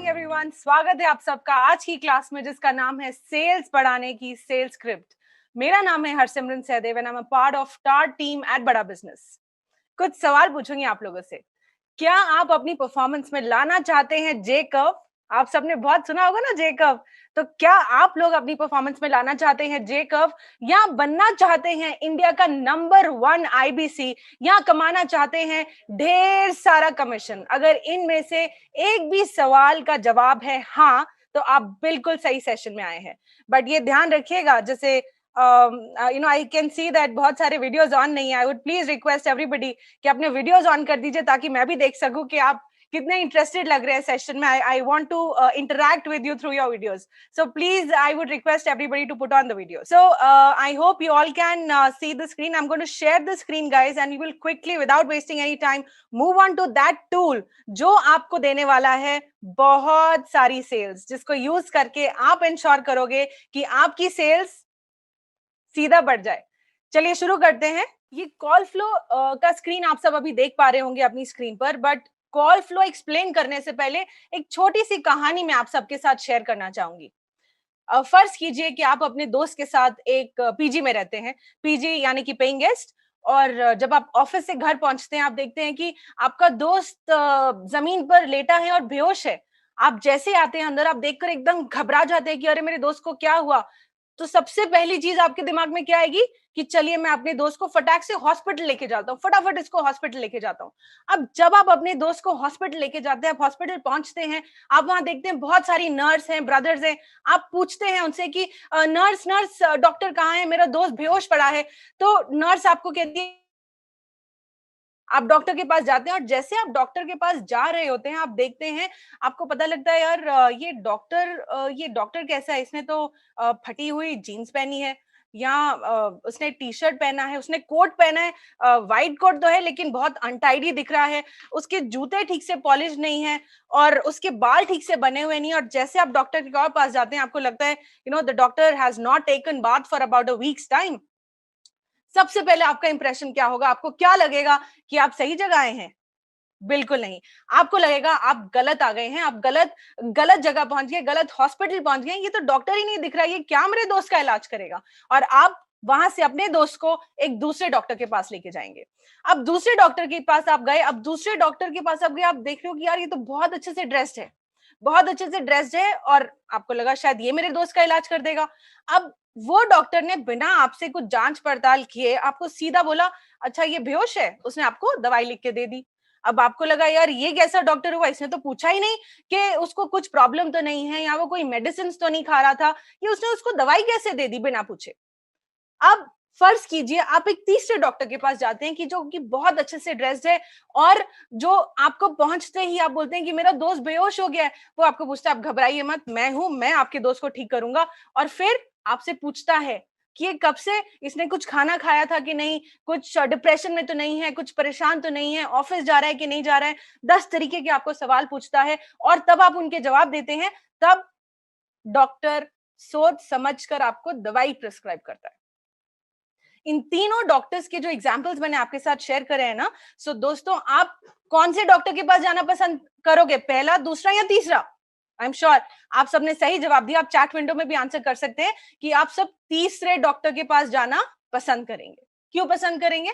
Morning everyone, स्वागत है आप सबका आज की क्लास में जिसका नाम है सेल्स बढ़ाने की सेल्स स्क्रिप्ट। मेरा नाम है Harsimran Sahdev and I am a part of star team at Bada business. कुछ सवाल पूछूंगी आप लोगों से। क्या आप अपनी परफॉर्मेंस में लाना चाहते हैं जे कर्व? आप सबने बहुत सुना होगा ना जे कर्व। तो क्या आप लोग अपनी परफॉर्मेंस में लाना चाहते हैं जे कर्व, या बनना चाहते हैं इंडिया का नंबर 1 आईबीसी, या कमाना चाहते हैं ढेर सारा कमीशन? अगर इनमें से एक भी सवाल का जवाब है हाँ, तो आप बिल्कुल सही सेशन में आए हैं। बट ये ध्यान रखिएगा, जैसे आई कैन सी दैट बहुत सारे वीडियोस ऑन नहीं है। I would please request everybody कि अपने वीडियोस ऑन कर दीजिए ताकि मैं भी देख सकूं कि आप कितने इंटरेस्टेड लग रहे हैं सेशन में। I want to interact with you through your videos, so please I would request everybody to put on the video. So I hope you all can see the screen. I'm going to share the screen, guys, and you will quickly, without wasting any time, move on to that tool जो आपको देने वाला है बहुत सारी sales, जिसको use करके आप इंश्योर करोगे कि आपकी सेल्स सीधा बढ़ जाए. चलिए शुरू करते हैं. ये कॉल फ्लो का स्क्रीन आप सब अभी देख पा रहे होंगे अपनी स्क्रीन पर, बट कॉल फ्लो एक्सप्लेन करने से पहले एक छोटी सी कहानी मैं आप सबके साथ शेयर करना चाहूंगी. फर्ज कीजिए कि आप अपने दोस्त के साथ एक पीजी में रहते हैं. पीजी यानी कि पेइंग गेस्ट. और जब आप ऑफिस से घर पहुंचते हैं, आप देखते हैं कि आपका दोस्त जमीन पर लेटा है और बेहोश है. आप जैसे आते हैं अंदर, आप देखकर एकदम घबरा जाते हैं कि अरे मेरे दोस्त को क्या हुआ. तो सबसे पहली चीज आपके दिमाग में क्या आएगी कि चलिए मैं अपने दोस्त को फटाक से हॉस्पिटल लेके जाता हूँ, फटाफट इसको हॉस्पिटल लेके जाता हूँ. अब जब आप अपने दोस्त को हॉस्पिटल लेके जाते हैं, आप हॉस्पिटल पहुंचते हैं, आप वहां देखते हैं बहुत सारी नर्स हैं, ब्रदर्स हैं. आप पूछते हैं उनसे कि नर्स नर्स डॉक्टर कहाँ है, मेरा दोस्त बेहोश पड़ा है. तो नर्स आपको कहती है, आप डॉक्टर के पास जाते हैं, और जैसे आप डॉक्टर के पास जा रहे होते हैं, आप देखते हैं, आपको पता लगता है यार ये डॉक्टर कैसा है, इसने तो फटी हुई जीन्स पहनी है, या उसने टी शर्ट पहना है, उसने कोट पहना है, व्हाइट कोट तो है लेकिन बहुत अनटाइडी दिख रहा है, उसके जूते ठीक से पॉलिश नहीं है, और उसके बाल ठीक से बने हुए नहीं. और जैसे आप डॉक्टर के पास जाते हैं, आपको लगता है the doctor has not taken bath for about a weeks time. सबसे पहले आपका इंप्रेशन क्या होगा? आपको क्या लगेगा कि आप सही जगह आए हैं? बिल्कुल नहीं. आपको लगेगा आप गलत आ गए हैं, आप गलत गलत जगह पहुंच गए, गलत हॉस्पिटल पहुंच गए. ये तो डॉक्टर ही नहीं दिख रहा, ये क्या मेरे दोस्त का इलाज करेगा? और आप वहां से अपने दोस्त को एक दूसरे डॉक्टर के पास लेके जाएंगे. अब दूसरे डॉक्टर के पास आप गए, अब दूसरे डॉक्टर के पास आप गए, आप देख रहे हो कि यार ये तो बहुत अच्छे से ड्रेस्ड है, बहुत अच्छे से ड्रेस्ड है, और आपको लगा शायद ये मेरे दोस्त का इलाज कर देगा. अब वो डॉक्टर ने बिना आपसे कुछ जांच पड़ताल किए आपको सीधा बोला, अच्छा ये बेहोश है, उसने आपको दवाई लिख के दे दी. अब आपको लगा यार ये कैसा डॉक्टर हुआ, इसने तो पूछा ही नहीं कि उसको कुछ प्रॉब्लम तो नहीं है, या वो कोई मेडिसिन तो नहीं खा रहा था, ये उसने उसको दवाई कैसे दे दी बिना पूछे. अब फर्ज कीजिए आप एक तीसरे डॉक्टर के पास जाते हैं कि जो कि बहुत अच्छे से ड्रेस्ड है, और जो आपको पहुंचते ही आप बोलते हैं कि मेरा दोस्त बेहोश हो गया है. वो आपको पूछता है, आप घबराइए मत, मैं हूं, मैं आपके दोस्त को ठीक करूंगा. और फिर आपसे पूछता है कि ये कब से, इसने कुछ खाना खाया था कि नहीं, कुछ डिप्रेशन में तो नहीं है, कुछ परेशान तो नहीं है, ऑफिस जा रहा है कि नहीं जा रहा है. 10 तरीके के आपको सवाल पूछता है, और तब आप उनके जवाब देते हैं. तब डॉक्टर सोच समझकर आपको दवाई प्रिस्क्राइब करता है. इन तीनों डॉक्टर्स के जो एग्जांपल्स मैंने आपके साथ शेयर करे हैं ना, सो दोस्तों आप कौन से डॉक्टर के पास जाना पसंद करोगे? पहला, दूसरा या तीसरा? आई एम श्योर आप सबने सही जवाब दिया. आप चैट विंडो में भी आंसर कर सकते हैं कि आप सब तीसरे डॉक्टर के पास जाना पसंद करेंगे. क्यों पसंद करेंगे?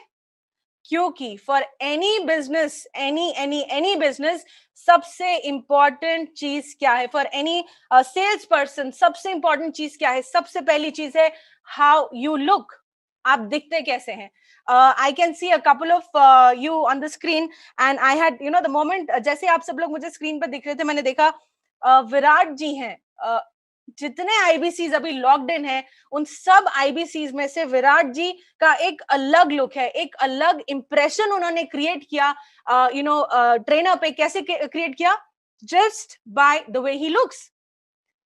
क्योंकि for any business, any business, सबसे इंपॉर्टेंट चीज क्या है? फॉर एनी सेल्स पर्सन सबसे इंपॉर्टेंट चीज क्या है? सबसे पहली चीज है हाउ यू लुक. आप दिखते कैसे हैं? I can see a couple of you on the screen, and I had the moment, जैसे आप सब लोग मुझे स्क्रीन पर दिख रहे थे, मैंने देखा विराट जी हैं. जितने आईबीसीज अभी लॉक्ड इन है, उन सब आईबीसीज में से विराट जी का एक अलग लुक है, एक अलग इंप्रेशन उन्होंने क्रिएट किया. ट्रेनर पे कैसे क्रिएट किया? Just by the way he looks.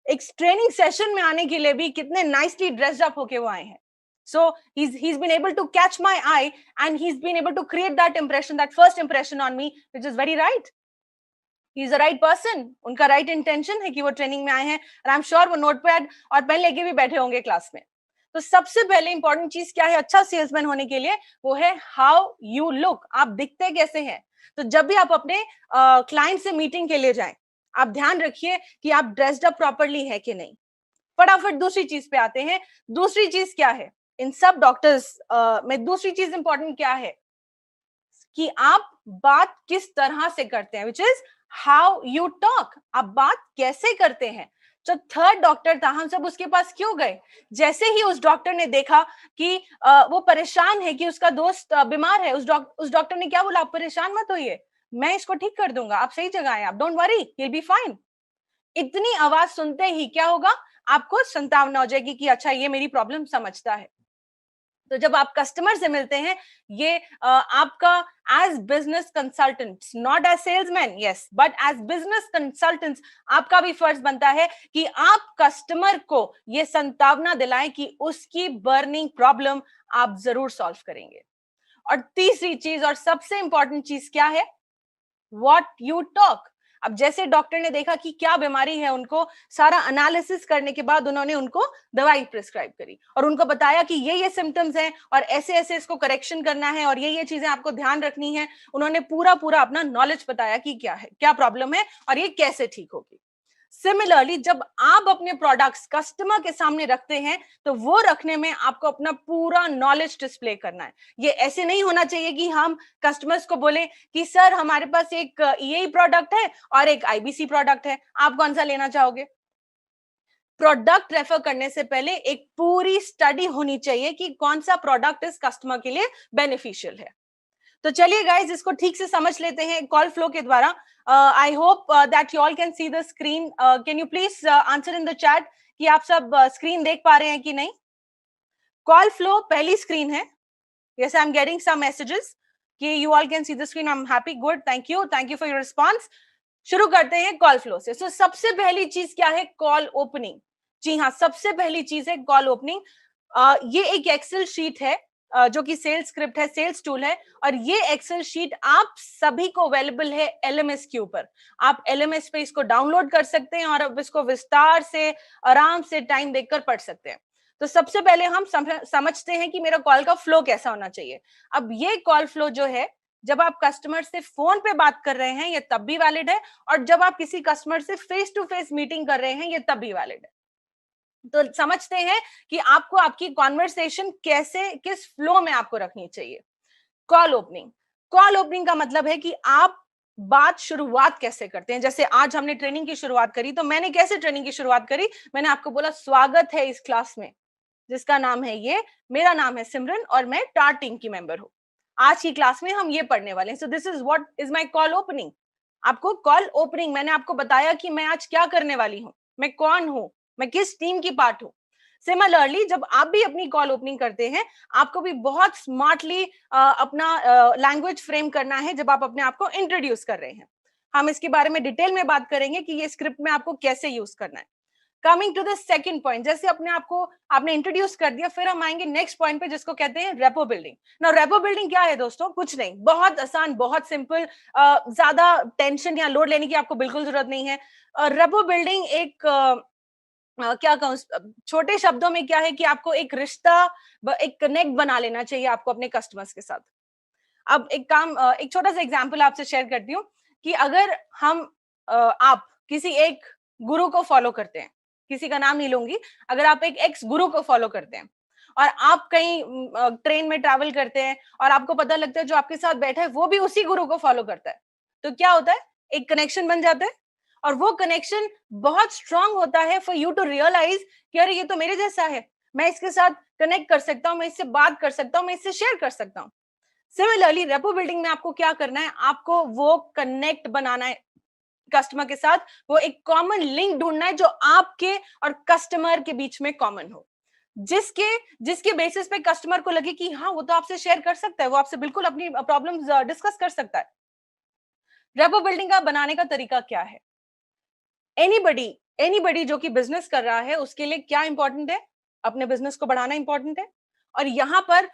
एक ट्रेनिंग सेशन में आने के लिए भी कितने नाइसली ड्रेस्ड अप होके वो आए हैं. So he's been able to catch my eye, and he's been able to create that impression, that first impression on me, which is very right. He's the right person. उनका right intention है कि वो training में आए हैं, and I'm sure वो notepad और pen लेके भी बैठे होंगे क्लास में. तो सबसे पहले इंपॉर्टेंट चीज क्या है अच्छा सेल्समैन होने के लिए? वो है हाउ यू लुक. आप दिखते कैसे हैं. तो जब भी आप अपने क्लाइंट से मीटिंग के लिए जाएं, आप ध्यान रखिए कि आप ड्रेस्ड अप प्रॉपरली है कि नहीं। फटाफट दूसरी चीज पे आते हैं। दूसरी चीज क्या है इन सब डॉक्टर्स में? दूसरी चीज इंपॉर्टेंट क्या है कि आप बात किस तरह से करते हैं, which is how you talk. आप बात कैसे करते हैं। जो थर्ड डॉक्टर था, हम सब उसके पास क्यों गए? जैसे ही उस डॉक्टर ने देखा कि वो परेशान है, कि उसका दोस्त बीमार है, उस डॉक्टर ने क्या बोला? आप परेशान मत होइए, मैं इसको ठीक कर दूंगा, आप सही जगह हैं, आप don't worry, he will be fine. इतनी आवाज सुनते ही क्या होगा? आपको संतावना हो जाएगी कि अच्छा, ये मेरी प्रॉब्लम समझता है। तो जब आप कस्टमर से मिलते हैं, ये आपका as business consultants, not as salesman, yes, but as business consultants, आपका भी फर्ज बनता है कि आप कस्टमर को ये संतावना दिलाएं कि उसकी बर्निंग प्रॉब्लम आप जरूर सॉल्व करेंगे। और तीसरी चीज और सबसे इंपॉर्टेंट चीज क्या है? What you talk. अब जैसे डॉक्टर ने देखा कि क्या बीमारी है, उनको सारा एनालिसिस करने के बाद उन्होंने उनको दवाई प्रिस्क्राइब करी और उनको बताया कि ये सिम्टम्स हैं और ऐसे ऐसे इसको करेक्शन करना है और ये चीजें आपको ध्यान रखनी है। उन्होंने पूरा पूरा अपना नॉलेज बताया कि क्या है, क्या प्रॉब्लम है और ये कैसे ठीक होगी। सिमिलरली, जब आप अपने प्रोडक्ट्स कस्टमर के सामने रखते हैं, तो वो रखने में आपको अपना पूरा नॉलेज डिस्प्ले करना है। ये ऐसे नहीं होना चाहिए कि हम कस्टमर्स को बोले कि सर, हमारे पास एक ये प्रोडक्ट है और एक आईबीसी प्रोडक्ट है, आप कौन सा लेना चाहोगे? प्रोडक्ट रेफर करने से पहले एक पूरी स्टडी होनी चाहिए कि कौन सा प्रोडक्ट इस कस्टमर के लिए बेनिफिशियल है। तो चलिए गाइज, इसको ठीक से समझ लेते हैं कॉल फ्लो के द्वारा। I hope that you all can see the screen. Can you please answer in the chat कि आप सब स्क्रीन देख पा रहे हैं कि नहीं? कॉल फ्लो पहली स्क्रीन है। Yes, I am getting some messages कि you all can see the screen. I am happy, good, thank you for your response. शुरू करते हैं कॉल फ्लो से। So, सबसे पहली चीज क्या है? Call opening. जी हाँ, सबसे पहली चीज है कॉल ओपनिंग। ये एक एक्सेल शीट है जो कि सेल्स स्क्रिप्ट है, सेल्स टूल है, और ये एक्सेल शीट आप सभी को अवेलेबल है एलएमएस के ऊपर। आप एलएमएस पे इसको डाउनलोड कर सकते हैं और अब इसको विस्तार से, आराम से टाइम देखकर पढ़ सकते हैं। तो सबसे पहले हम समझते हैं कि मेरा कॉल का फ्लो कैसा होना चाहिए। अब ये कॉल फ्लो जो है, जब आप कस्टमर से फोन पे बात कर रहे हैं, ये तब भी वैलिड है, और जब आप किसी कस्टमर से फेस टू फेस मीटिंग कर रहे हैं, ये तब भी वैलिड है। तो समझते हैं कि आपको आपकी कॉन्वर्सेशन कैसे, किस फ्लो में आपको रखनी चाहिए। Call opening. कॉल ओपनिंग का मतलब है कि आप बात शुरुआत कैसे करते हैं। जैसे आज हमने ट्रेनिंग की शुरुआत करी, तो मैंने कैसे ट्रेनिंग की शुरुआत करी? मैंने आपको बोला, स्वागत है इस क्लास में, जिसका नाम है ये, मेरा नाम है सिमरन और मैं टार टीम की मेंबर हूँ। आज की क्लास में हम ये पढ़ने वाले हैं। So this is what is my call opening. आपको कॉल ओपनिंग, मैंने आपको बताया कि मैं आज क्या करने वाली हूँ, मैं कौन हूँ, मैं किस टीम की पार्ट हूँ। सिमिलरली, जब आप भी अपनी कॉल ओपनिंग करते हैं, आपको भी बहुत स्मार्टली अपना लैंग्वेज फ्रेम करना है जब आप अपने आप को इंट्रोड्यूस कर रहे हैं। हम इसके बारे में डिटेल में बात करेंगे कि ये स्क्रिप्ट में आपको कैसे यूज करना है। Coming to the second point, जैसे अपने आप को आपने इंट्रोड्यूस कर दिया, फिर हम आएंगे नेक्स्ट पॉइंट पे, जिसको कहते हैं rapport building. Now rapport building क्या है दोस्तों? कुछ नहीं, बहुत आसान, बहुत सिंपल, ज्यादा टेंशन या लोड लेने की आपको बिल्कुल जरूरत नहीं है। रेपो बिल्डिंग एक क्या कहूँ, छोटे शब्दों में क्या है कि आपको एक रिश्ता, एक कनेक्ट बना लेना चाहिए आपको अपने कस्टमर्स के साथ। अब एक काम, एक छोटा सा एग्जांपल आपसे शेयर करती हूँ कि अगर हम आप किसी एक गुरु को फॉलो करते हैं, किसी का नाम नहीं लूंगी, अगर आप एक एक्स गुरु को फॉलो करते हैं और आप कहीं ट्रेन में ट्रैवल करते हैं और आपको पता लगता है जो आपके साथ बैठा है वो भी उसी गुरु को फॉलो करता है, तो क्या होता है? एक कनेक्शन बन जाता है, और वो कनेक्शन बहुत स्ट्रांग होता है फॉर यू टू रियलाइज कि अरे, ये तो मेरे जैसा है, मैं इसके साथ कनेक्ट कर सकता हूँ, मैं इससे बात कर सकता हूँ, मैं इससे शेयर कर सकता हूँ। सिमिलरली, रेपो बिल्डिंग में आपको क्या करना है? आपको वो कनेक्ट बनाना है कस्टमर के साथ, वो एक कॉमन लिंक ढूंढना है जो आपके और कस्टमर के बीच में कॉमन हो, जिसके जिसके बेसिस पे कस्टमर को लगे कि हाँ, वो तो आपसे शेयर कर सकता है, वो आपसे बिल्कुल अपनी प्रॉब्लम्स डिस्कस कर सकता है। रेपो बिल्डिंग का बनाने का तरीका क्या है? एनीबडी एनीबडी जो कि बिजनेस कर रहा है, उसके लिए क्या इंपॉर्टेंट है? अपने बिजनेस को बढ़ाना इंपॉर्टेंट है। और यहाँ पर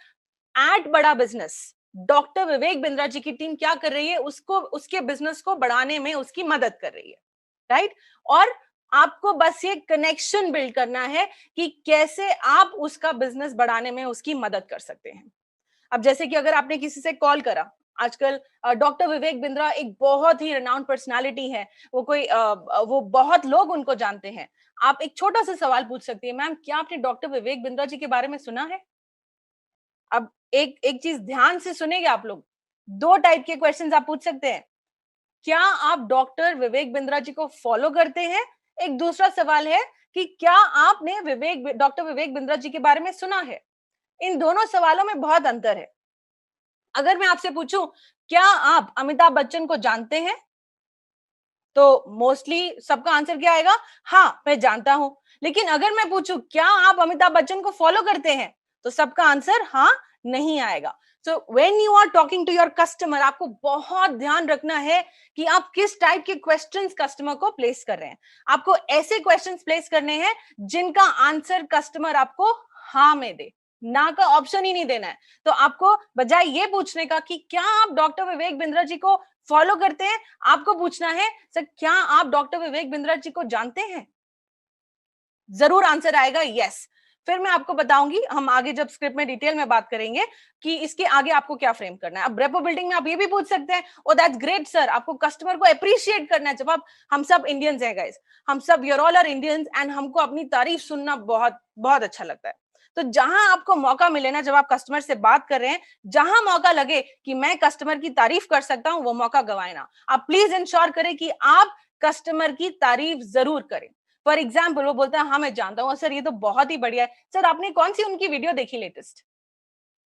eight Bada business, doctor Vivek Bindra ji की टीम क्या कर रही है? उसको, उसके बिजनेस को बढ़ाने में उसकी मदद कर रही है, राइट? और आपको बस ये कनेक्शन बिल्ड करना है कि कैसे आप उसका बिजनेस बढ़ाने में उसकी मदद कर सकते हैं। अब जैसे कि अगर आपने किसी से कॉल करा, आजकल डॉक्टर विवेक बिंद्रा एक बहुत ही रिनाउंड पर्सनालिटी है। वो बहुत लोग उनको जानते हैं। आप एक छोटा सा सवाल पूछ सकती है, मैम क्या आपने डॉक्टर विवेक बिंद्रा जी के बारे में सुना है? अब एक एक चीज ध्यान से सुनेंगे आप लोग। दो टाइप के क्वेश्चंस आप पूछ सकते हैं। क्या आप डॉक्टर विवेक बिंद्रा जी को फॉलो करते हैं? एक दूसरा सवाल है कि क्या आपने डॉक्टर विवेक बिंद्रा जी के बारे में सुना है? इन दोनों सवालों में बहुत अंतर है। अगर मैं आपसे पूछूं, क्या आप अमिताभ बच्चन को जानते हैं? तो मोस्टली सबका आंसर क्या आएगा? हाँ, मैं जानता हूं। लेकिन अगर मैं पूछूं, क्या आप अमिताभ बच्चन को फॉलो करते हैं? तो सबका आंसर हाँ नहीं आएगा। So when you are talking to your customer, आपको बहुत ध्यान रखना है कि आप किस टाइप के क्वेश्चंस कस्टमर को प्लेस कर रहे हैं। आपको ऐसे क्वेश्चंस प्लेस करने हैं जिनका आंसर कस्टमर आपको हाँ में दे, ना का ऑप्शन ही नहीं देना है। तो आपको बजाय ये पूछने का कि क्या आप डॉक्टर विवेक बिंद्रा जी को फॉलो करते हैं, आपको पूछना है सर क्या आप डॉक्टर विवेक बिंद्रा जी को जानते हैं? जरूर आंसर आएगा यस। फिर मैं आपको बताऊंगी, हम आगे जब स्क्रिप्ट में डिटेल में बात करेंगे कि इसके आगे आपको क्या फ्रेम करना है। अब रेपो बिल्डिंग में आप ये भी पूछ सकते हैं, ओ दैट्स ग्रेट सर, आपको कस्टमर को अप्रिशिएट करना है। जब आप, हम सब इंडियंस हैं गाइस, हम सब your all are Indians and हमको अपनी तारीफ सुनना बहुत बहुत अच्छा लगता है। तो जहां आपको मौका मिले ना, जब आप कस्टमर से बात कर रहे हैं, जहां मौका लगे कि मैं कस्टमर की तारीफ कर सकता हूं, वो मौका गवाए ना। आप प्लीज इंश्योर करें कि आप कस्टमर की तारीफ जरूर करें। फॉर एग्जाम्पल वो बोलता है हाँ मैं जानता हूँ सर, ये तो बहुत ही बढ़िया है। सर आपने कौन सी उनकी वीडियो देखी लेटेस्ट?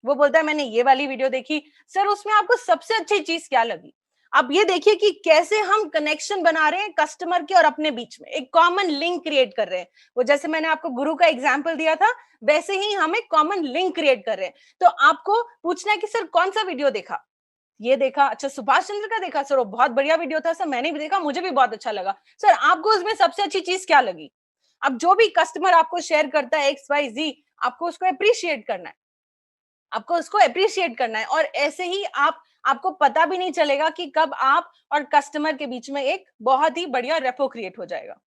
वो बोलता है मैंने ये वाली वीडियो देखी। सर उसमें आपको सबसे अच्छी चीज क्या लगी? अब ये देखिए कि कैसे हम कनेक्शन बना रहे हैं कस्टमर के और अपने बीच में, एक कॉमन लिंक क्रिएट कर रहे हैं। वो जैसे मैंने आपको गुरु का एग्जाम्पल दिया था, वैसे ही हम एक कॉमन लिंक क्रिएट कर रहे हैं। तो आपको पूछना है कि सर कौन सा वीडियो देखा? ये देखा, अच्छा सुभाष चंद्र का देखा सर, वो बहुत बढ़िया वीडियो था सर, मैंने भी देखा, मुझे भी बहुत अच्छा लगा। सर आपको उसमें सबसे अच्छी चीज क्या लगी? अब जो भी कस्टमर आपको शेयर करता है एक्स वाई जी, आपको उसको अप्रिशिएट करना है, आपको उसको अप्रिशिएट करना है। और ऐसे ही आपको पता भी नहीं चलेगा कि कब आप और कस्टमर के बीच में एक बहुत ही बढ़िया रेपो क्रिएट हो जाएगा।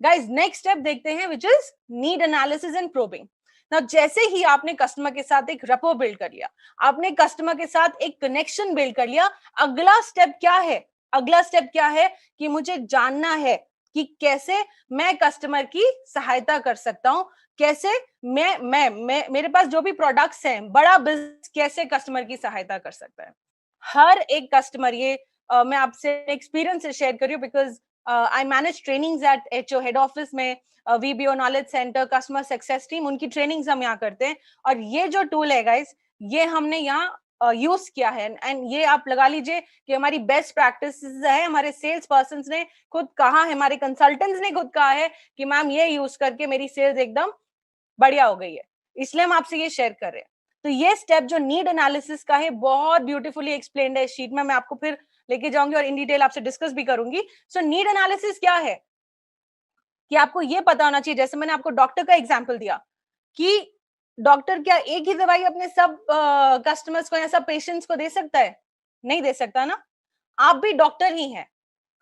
गाइस नेक्स्ट स्टेप देखते हैं, which is need analysis and probing. ना जैसे ही आपने कस्टमर के साथ एक रेपो बिल्ड कर लिया, आपने कस्टमर के साथ एक कनेक्शन बिल्ड कर लिया, अगला स्टेप क्या है? अगला स्टेप क्या है कि मुझे जानना है कि कैसे मैं कस्टमर की सहायता कर सकता हूं, कैसे मैं मेरे पास जो भी प्रोडक्ट्स हैं, बड़ा बिजनेस कैसे कस्टमर की सहायता कर सकता है। हर एक कस्टमर, ये मैं आपसे एक्सपीरियंस से शेयर कर रही हूँ, because I manage trainings at HO head office में, VBO knowledge center, customer success team, उनकी ट्रेनिंग्स हम यहाँ करते हैं। और ये जो टूल है गाइस, ये हमने यहाँ यूज किया है, एंड ये आप लगा लीजिए कि हमारी बेस्ट प्रैक्टिस है। हमारे सेल्स पर्सन ने खुद कहा है, हमारे कंसल्टेंट्स ने खुद कहा है कि मैम ये यूज करके मेरी सेल्स एकदम बढ़िया हो गई है, इसलिए हम आपसे ये शेयर कर रहे हैं। तो ये स्टेप जो नीड एनालिसिस का है, बहुत ब्यूटीफुली एक्सप्लेन्ड है शीट में, मैं आपको फिर लेके जाऊंगी और इन डिटेल आपसे डिस्कस भी करूंगी। सो नीड एनालिसिस क्या है कि आपको ये पता होना चाहिए, जैसे मैंने आपको डॉक्टर का एग्जांपल दिया कि डॉक्टर क्या एक ही दवाई अपने सब कस्टमर्स को या सब पेशेंट्स को दे सकता है? नहीं दे सकता ना। आप भी डॉक्टर ही हैं,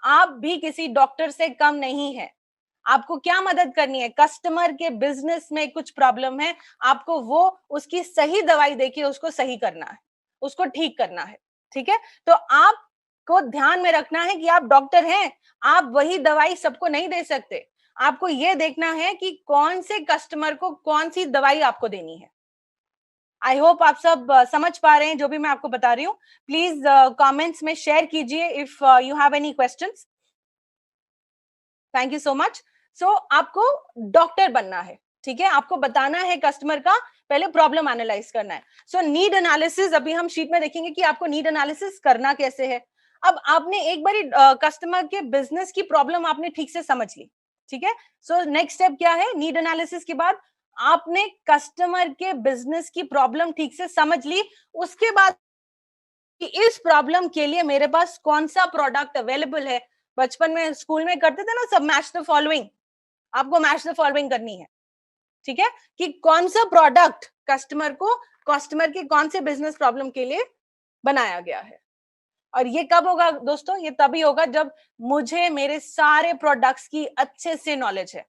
आप भी किसी डॉक्टर से कम नहीं है। आपको क्या मदद करनी है? कस्टमर के बिजनेस में कुछ प्रॉब्लम है, आपको वो उसकी सही दवाई देके उसको सही करना है, उसको ठीक करना है। ठीक है, तो आपको ध्यान में रखना है कि आप डॉक्टर हैं, आप वही दवाई सबको नहीं दे सकते। आपको ये देखना है कि कौन से कस्टमर को कौन सी दवाई आपको देनी है। आई होप आप सब समझ पा रहे हैं जो भी मैं आपको बता रही हूँ। प्लीज कमेंट्स में शेयर कीजिए if you have any questions. Thank you so much. So आपको डॉक्टर बनना है, ठीक है, आपको बताना है कस्टमर का, पहले प्रॉब्लम एनालाइज करना है। सो नीड एनालिसिस अभी हम शीट में देखेंगे कि आपको नीड एनालिसिस करना कैसे है। अब आपने एक बारी कस्टमर के बिजनेस की प्रॉब्लम आपने ठीक से समझ ली, ठीक है। सो नेक्स्ट स्टेप क्या है? नीड एनालिसिस के बाद आपने कस्टमर के बिजनेस की प्रॉब्लम ठीक से समझ ली, उसके बाद कि इस प्रॉब्लम के लिए मेरे पास कौन सा प्रोडक्ट अवेलेबल है। बचपन में स्कूल में करते थे ना सब, मैच द फॉलोइंग, आपको मैच द फॉलोइंग करनी है, ठीक है, कि कौन सा प्रोडक्ट कस्टमर के कौन से बिजनेस प्रॉब्लम के लिए बनाया गया है। और ये कब होगा दोस्तों? ये तभी होगा जब मुझे मेरे सारे प्रोडक्ट्स की अच्छे से नॉलेज है।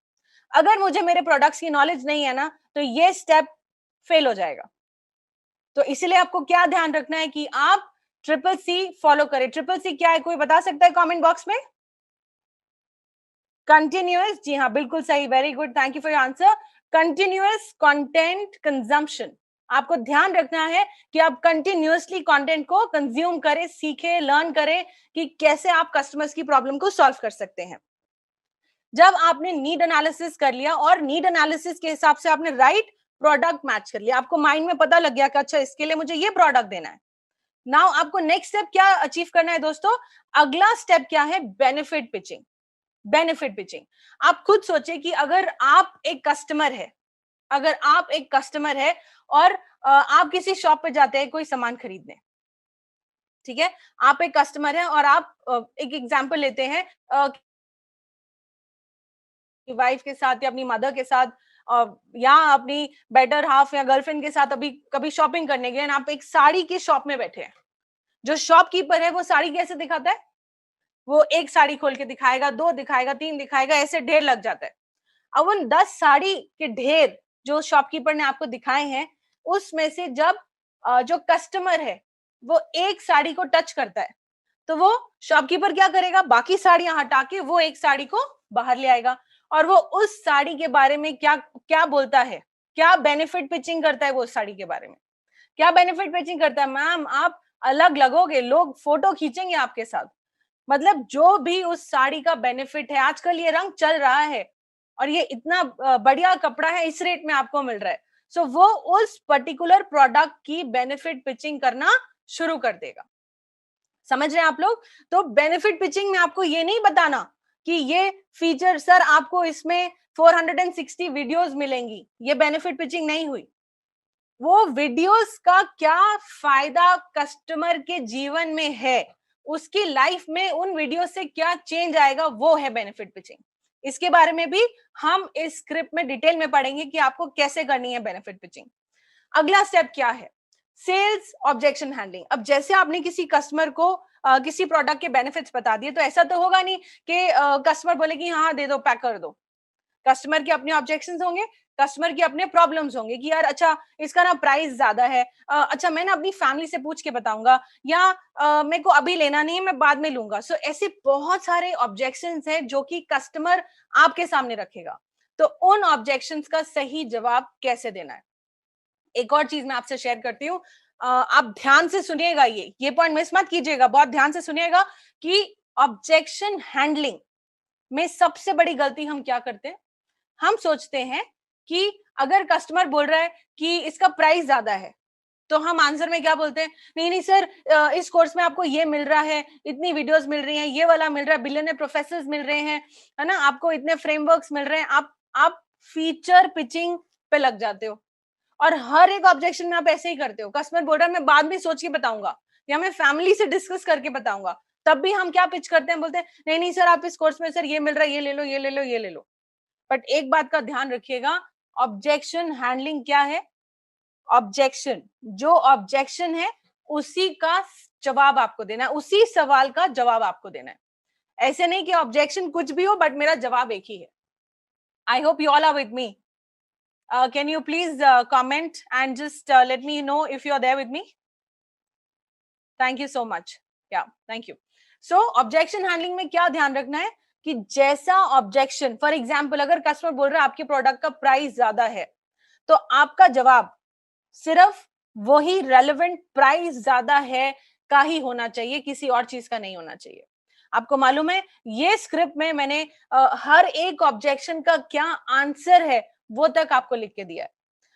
अगर मुझे मेरे प्रोडक्ट्स की नॉलेज नहीं है ना, तो ये स्टेप फेल हो जाएगा। तो इसीलिए आपको क्या ध्यान रखना है कि आप ट्रिपल सी फॉलो करें। ट्रिपल सी क्या है, कोई बता सकता है कमेंट बॉक्स में? कंटिन्यूअस, जी हाँ, बिल्कुल सही, very good, thank you for your answer. Continuous content consumption, आपको ध्यान रखना है कि आप कंटिन्यूअसली कंटेंट को कंज्यूम करें, सीखें, लर्न करें कि कैसे आप कस्टमर्स की प्रॉब्लम को सॉल्व कर सकते हैं। जब आपने नीड एनालिसिस कर लिया और नीड एनालिसिस के हिसाब से आपने राइट प्रोडक्ट मैच कर लिया, आपको माइंड में पता लग गया कि अच्छा इसके लिए मुझे ये प्रोडक्ट देना है। नाउ आपको नेक्स्ट स्टेप क्या अचीव करना है दोस्तों? अगला स्टेप क्या है? Benefit pitching. बेनिफिट पिचिंग, आप खुद सोचिए कि अगर आप एक कस्टमर है, अगर आप एक कस्टमर है और आप किसी शॉप पे जाते हैं कोई सामान खरीदने, ठीक है, आप एक कस्टमर है और आप एक एग्जांपल लेते हैं वाइफ के साथ या अपनी मदर के साथ या अपनी बेटर हाफ या गर्लफ्रेंड के साथ अभी कभी शॉपिंग करने गए, आप एक साड़ी की शॉप में बैठे हैं। जो शॉपकीपर है वो साड़ी कैसे दिखाता है? वो एक साड़ी खोल के दिखाएगा, दो दिखाएगा, तीन दिखाएगा, ऐसे ढेर लग जाता है। अब उन 10 साड़ी के ढेर जो शॉपकीपर ने आपको दिखाए हैं, उसमें से जब जो कस्टमर है वो एक साड़ी को टच करता है, तो वो शॉपकीपर क्या करेगा? बाकी साड़ियां हटा के वो एक साड़ी को बाहर ले आएगा और वो उस साड़ी के बारे में क्या क्या बोलता है, क्या बेनिफिट पिचिंग करता है वो उस साड़ी के बारे में। क्या बेनिफिट पिचिंग करता है? मैम आप अलग लगोगे, लोग फोटो खींचेंगे आपके साथ। मतलब जो भी उस साड़ी का बेनिफिट है, आजकल ये रंग चल रहा है और ये इतना बढ़िया कपड़ा है, इस रेट में आपको मिल रहा है, सो वो उस पर्टिकुलर प्रोडक्ट की बेनिफिट पिचिंग करना शुरू कर देगा। समझ रहे हैं आप लोग? तो बेनिफिट पिचिंग में आपको ये नहीं बताना कि ये फीचर सर आपको इसमें 460 वीडियोस मिलेंगी, ये बेनिफिट पिचिंग नहीं हुई। वो वीडियोस का क्या फायदा कस्टमर के जीवन में है, उसकी लाइफ में उन वीडियो से क्या चेंज आएगा, वो है बेनिफिट पिचिंग। इसके बारे में भी हम इस स्क्रिप्ट में डिटेल में पढ़ेंगे कि आपको कैसे करनी है बेनिफिट पिचिंग। अगला स्टेप क्या है? Sales objection handling. अब जैसे आपने किसी कस्टमर को किसी प्रोडक्ट के बेनिफिट्स बता दिए, तो ऐसा तो होगा नहीं कि कस्टमर बोले कि हाँ दे दो, पैक कर दो। कस्टमर के अपने ऑब्जेक्शंस होंगे, कस्टमर के अपने प्रॉब्लम्स होंगे कि यार अच्छा इसका ना प्राइस ज्यादा है, अच्छा मैं ना अपनी फैमिली से पूछ के बताऊंगा, या मेरे को अभी लेना नहीं है, मैं बाद में लूंगा। सो ऐसे बहुत सारे ऑब्जेक्शंस हैं जो कि कस्टमर आपके सामने रखेगा। तो उन ऑब्जेक्शंस का सही जवाब कैसे देना है? एक और चीज मैं आपसे शेयर करती हूँ, आप ध्यान से सुनिएगा, ये पॉइंट मिस मत कीजिएगा, बहुत ध्यान से सुनिएगा कि ऑब्जेक्शन हैंडलिंग में सबसे बड़ी गलती हम क्या करते हैं? हम सोचते हैं कि अगर कस्टमर बोल रहा है कि इसका प्राइस ज्यादा है, तो हम आंसर में क्या बोलते हैं? नहीं नहीं सर, इस कोर्स में आपको ये मिल रहा है, इतनी वीडियोस मिल रही हैं, ये वाला मिल रहा है, बिलियनर प्रोफेसर्स मिल रहे हैं, है ना, आपको इतने फ्रेमवर्क्स मिल रहे हैं। आप फीचर पिचिंग पे लग जाते हो और हर एक ऑब्जेक्शन में आप ऐसे ही करते हो। कस्टमर बोल रहा है मैं बाद में सोच के बताऊंगा या मैं फैमिली से डिस्कस करके बताऊंगा, तब भी हम क्या पिच करते हैं? बोलते हैं नहीं नहीं सर, आप इस कोर्स में सर ये मिल रहा है, ये ले लो, ये ले लो, ये ले लो। बट एक बात का ध्यान रखिएगा, ऑब्जेक्शन हैंडलिंग क्या है? ऑब्जेक्शन, जो ऑब्जेक्शन है उसी का जवाब आपको देना है, उसी सवाल का जवाब आपको देना है। ऐसे नहीं कि ऑब्जेक्शन कुछ भी हो बट मेरा जवाब एक ही है। I hope you all are with me. Can you please comment and just let me know if you are there with me? Thank you so much. Yeah, thank you. So objection handling में क्या ध्यान रखना है कि जैसा objection, for example अगर customer बोल रहा है आपके प्रोडक्ट का प्राइस ज्यादा है, तो आपका जवाब सिर्फ वही रेलेवेंट प्राइस ज्यादा है का ही होना चाहिए, किसी और चीज का नहीं होना चाहिए। आपको मालूम है ये स्क्रिप्ट में मैंने हर एक ऑब्जेक्शन का क्या आंसर है वो तक आपको लिख के दिया है।